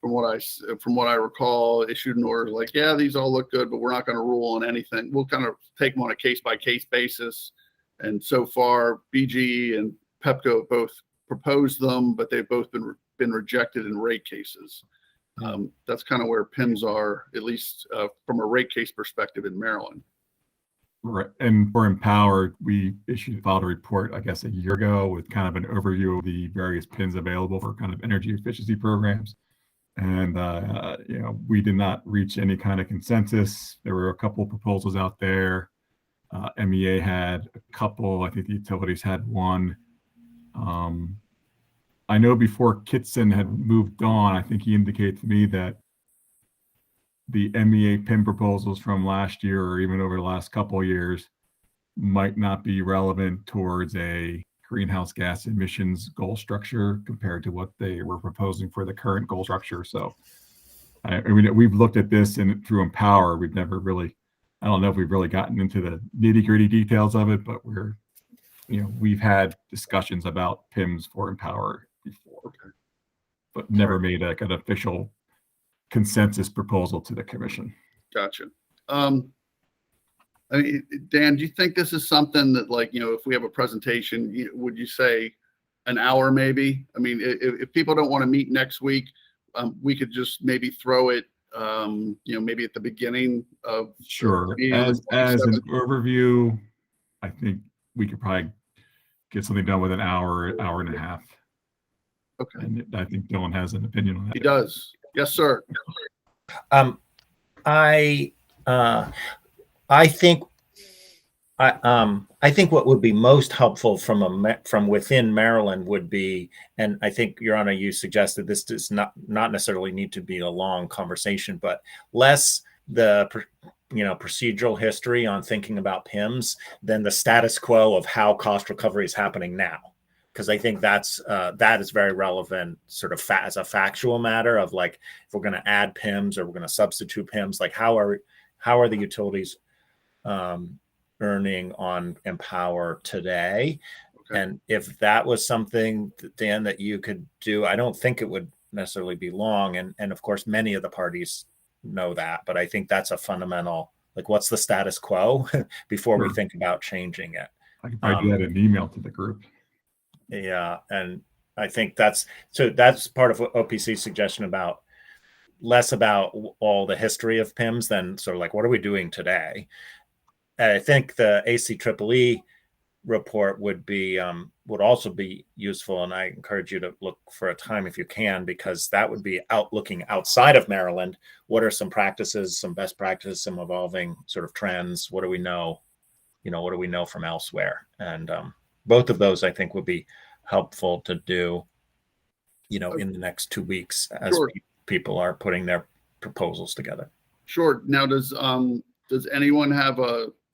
from what I recall, issued an order like, yeah, these all look good, but we're not going to rule on anything. We'll kind of take them on a case-by-case basis. And so far, BGE and PEPCO both proposed them, but they've both been rejected in rate cases. That's kind of where PIMS are, at least from a rate case perspective in Maryland. Right. And for Empowered, we filed a report, I guess, a year ago with kind of an overview of the various PIMS available for kind of energy efficiency programs. And, we did not reach any kind of consensus. There were a couple of proposals out there. MEA had a couple. I think the utilities had one. I know before Kitson had moved on, I think he indicated to me that the MEA PIM proposals from last year or even over the last couple of years might not be relevant towards a greenhouse gas emissions goal structure compared to what they were proposing for the current goal structure. So, we've looked at this and through Empower, we've never really, I don't know if we've really gotten into the nitty-gritty details of it, but we've had discussions about PIMS for Empower before, but never made an official consensus proposal to the commission. Gotcha. Dan, do you think this is something that, if we have a presentation, would you say an hour maybe? If people don't want to meet next week, we could just maybe throw it, maybe at the beginning of. Sure. As an overview, I think we could probably get something done with an hour and a half. Okay. And I think Dylan has an opinion on that. He does. Yes, sir. I think what would be most helpful from within Maryland would be, and I think, Your Honor, you suggested this does not necessarily need to be a long conversation, but less the procedural history on thinking about PIMS than the status quo of how cost recovery is happening now. Because I think that is very relevant, sort of as a factual matter of if we're going to add PIMS or we're going to substitute PIMS, how are the utilities earning on Empower today? Okay. And if that was something, Dan, that you could do, I don't think it would necessarily be long. And of course, many of the parties know that, but I think that's a fundamental, what's the status quo before we think about changing it? I could probably do that in an email to the group. Yeah. And I think that's part of OPC's suggestion about less about all the history of PIMS than sort of what are we doing today? And I think the ACEEE report would also be useful. And I encourage you to look for a time if you can, because that would be looking outside of Maryland. What are some practices, some best practices, some evolving sort of trends? What do we know? What do we know from elsewhere? And both of those, I think, would be helpful to do, in the next 2 weeks as sure. People are putting their proposals together. Sure. Now, does anyone have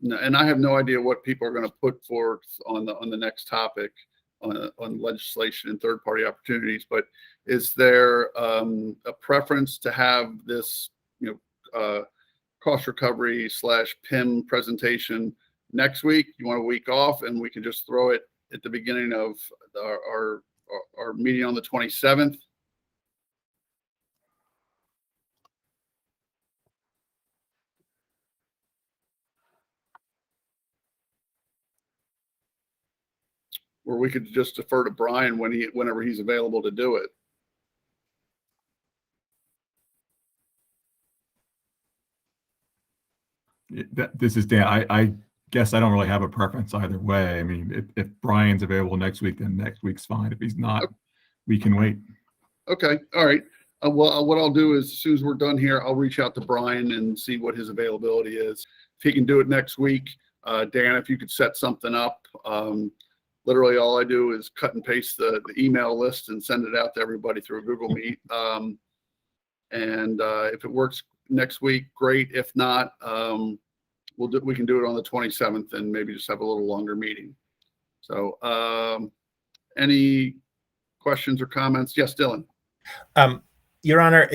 and I have no idea what people are going to put forth on the next topic on legislation and third-party opportunities, but is there a preference to have this, cost recovery / PIM presentation next week? You want a week off, and we can just throw it at the beginning of our meeting on the 27th? Or we could just defer to Brian whenever he's available to do it. This is Dan. I guess I don't really have a preference either way. I mean, if Brian's available next week, then next week's fine. If he's not, we can wait. Okay, all right. Well, what I'll do is, as soon as we're done here, I'll reach out to Brian and see what his availability is. If he can do it next week, Dan, if you could set something up. Literally all I do is cut and paste the email list and send it out to everybody through Google Meet. If it works next week, great. If not, we can do it on the 27th and maybe just have a little longer meeting. So any questions or comments? Yes, Dylan. Your Honor,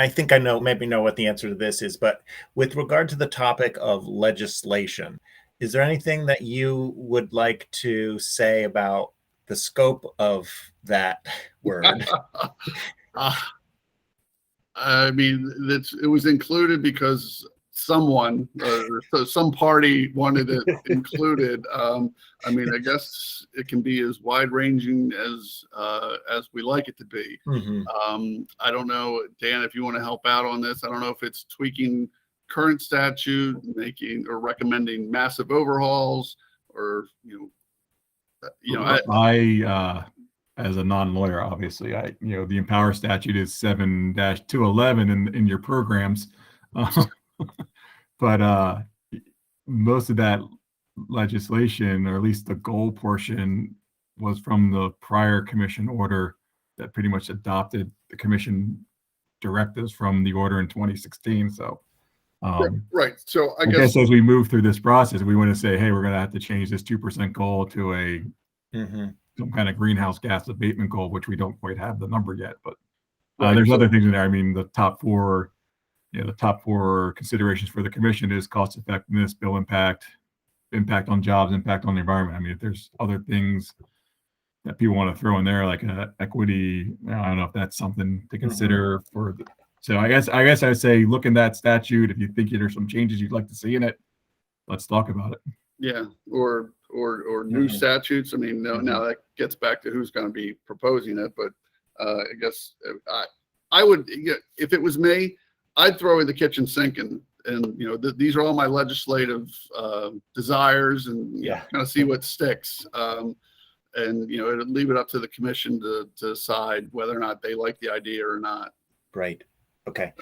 I think I know what the answer to this is, but with regard to the topic of legislation, is there anything that you would like to say about the scope of that word? I mean, it was included because someone, some party wanted it included. I mean, I guess it can be as wide ranging as we like it to be. Mm-hmm. I don't know, Dan, if you want to help out on this. I don't know if it's tweaking current statute, making or recommending massive overhauls, or I as a non-lawyer, obviously, the Empower statute is 7-211 in your programs. But most of that legislation, or at least the goal portion, was from the prior commission order that pretty much adopted the commission directives from the order in 2016. So, right. So I guess as we move through this process, we want to say, hey, we're going to have to change this 2% goal to a some kind of greenhouse gas abatement goal, which we don't quite have the number yet. But there's other things in there. I mean, the top four considerations for the commission is cost effectiveness, bill impact on jobs, impact on the environment. I mean, if there's other things that people want to throw in there, like equity, I don't know if that's something to consider for the. So I guess I'd say look in that statute. If you think there's some changes you'd like to see in it, let's talk about it. Yeah, or new statutes. I mean, now that gets back to who's going to be proposing it, but I guess I would, if it was me, I'd throw in the kitchen sink and these are all my legislative desires, and kind of see what sticks. And leave it up to the commission to decide whether or not they like the idea or not. Right. Okay.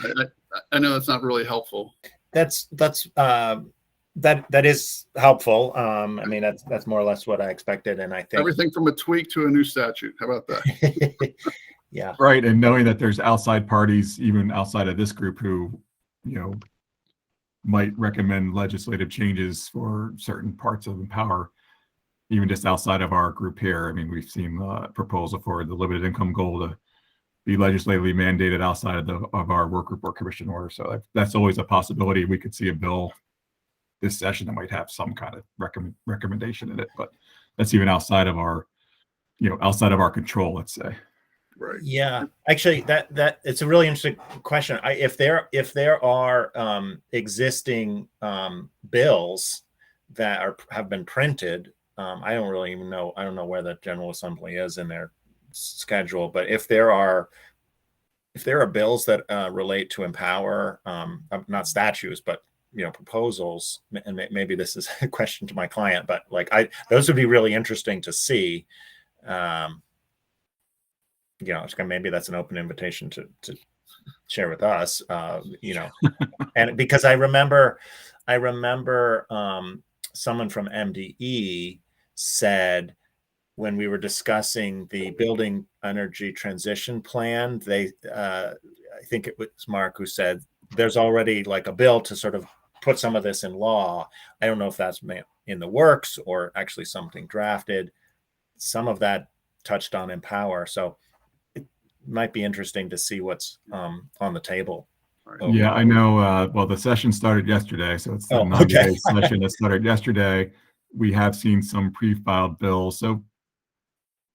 I know that's not really helpful. That is helpful. I mean, that's more or less what I expected, and I think everything from a tweak to a new statute. How about that? Yeah. Right, and knowing that there's outside parties, even outside of this group, who might recommend legislative changes for certain parts of Empower, even just outside of our group here. I mean, we've seen a proposal for the limited income goal to be legislatively mandated outside of our work group or commission order. So that's always a possibility. We could see a bill this session that might have some kind of recommendation in it, but that's even outside of our control, let's say. Right. Yeah, actually, that it's a really interesting question. If there are existing bills that have been printed, I don't really even know. I don't know where the General Assembly is in their schedule, but if there are bills that relate to Empower, not statutes, but proposals, and maybe this is a question to my client, but those would be really interesting to see. Maybe that's an open invitation to share with us, and because I remember someone from MDE said when we were discussing the building energy transition plan, I think it was Mark who said there's already a bill to sort of put some of this in law. I don't know if that's in the works or actually something drafted. Some of that touched on Empower. So it might be interesting to see what's on the table. right. Yeah, I know. Well, the session started yesterday, so it's the Oh, 90-day okay. session that started yesterday. We have seen some pre-filed bills. So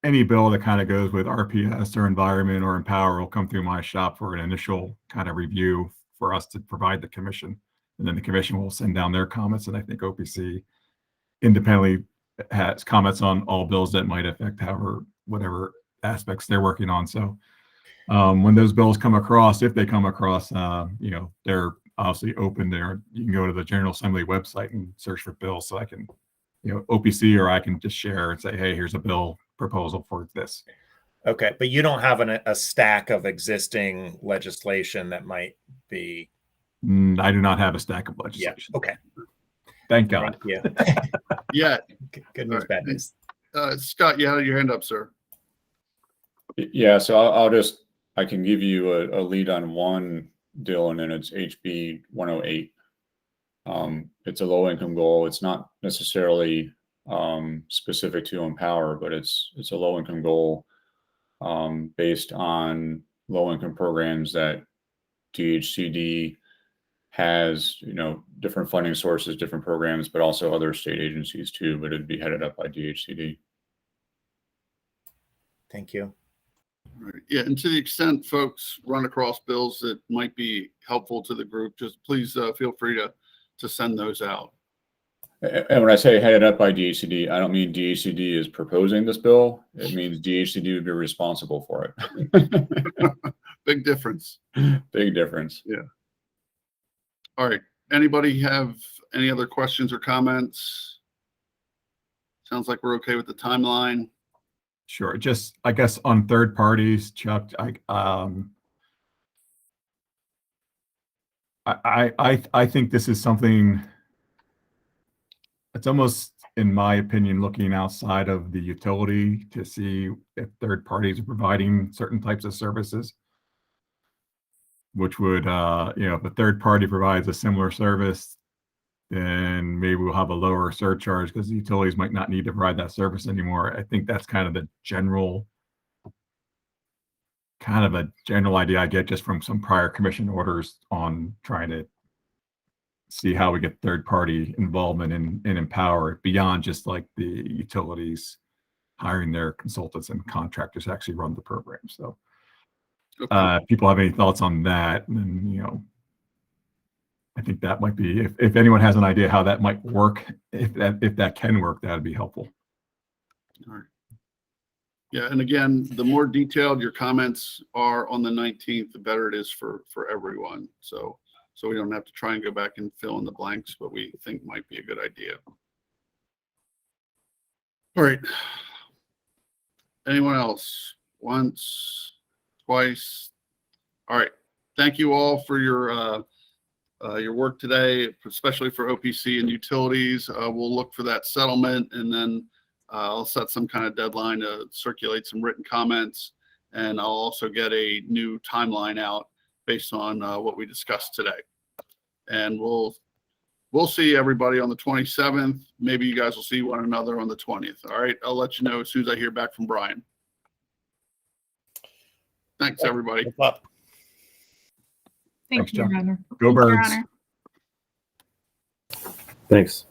any bill that kind of goes with RPS or environment or Empower will come through my shop for an initial kind of review for us to provide the commission. And then the commission will send down their comments. And I think OPC independently has comments on all bills that might affect whatever aspects they're working on. So when those bills come across, if they come across, they're obviously open there. You can go to the General Assembly website and search for bills. So I can, OPC, or I can just share and say, hey, here's a bill proposal for this. Okay, but you don't have a stack of existing legislation that might be. I do not have a stack of legislation. Yeah. Okay. Thank God. Yeah. Yeah. Good news, bad news. Scott, you had your hand up, sir. Yeah, so I can give you a lead on one, Dylan, and it's HB 108. It's a low income goal. It's not necessarily specific to Empower, but it's a low income goal based on low income programs that DHCD has, different funding sources, different programs, but also other state agencies too, but it'd be headed up by DHCD. Thank you. Right. Yeah, and to the extent folks run across bills that might be helpful to the group, just please feel free to send those out. And when I say headed up by DHCD, I don't mean DHCD is proposing this bill. It means DHCD would be responsible for it. Big difference. Big difference. Yeah. All right. Anybody have any other questions or comments? Sounds like we're okay with the timeline. Sure. Just, I guess, on third parties, Chuck, I think this is something, it's almost, in my opinion, looking outside of the utility to see if third parties are providing certain types of services, which would, if a third party provides a similar service, then maybe we'll have a lower surcharge because the utilities might not need to provide that service anymore. I think that's kind of the general idea I get just from some prior commission orders on trying to see how we get third party involvement in Empower beyond just like the utilities hiring their consultants and contractors to actually run the program. So if people have any thoughts on that, then, I think that might be, if anyone has an idea how that might work, if that can work, that'd be helpful. All right. Yeah, and again, the more detailed your comments are on the 19th, the better it is for everyone. So we don't have to try and go back and fill in the blanks, but we think might be a good idea. All right. Anyone else? Once, twice. All right. Thank you all for your work today, especially for OPC and utilities. We'll look for that settlement, and then I'll set some kind of deadline to circulate some written comments, and I'll also get a new timeline out based on what we discussed today. And we'll see everybody on the 27th. Maybe you guys will see one another on the 20th. All right, I'll let you know as soon as I hear back from Brian. Thanks, everybody. Thank you, Your Honor. Go Birds. Thanks.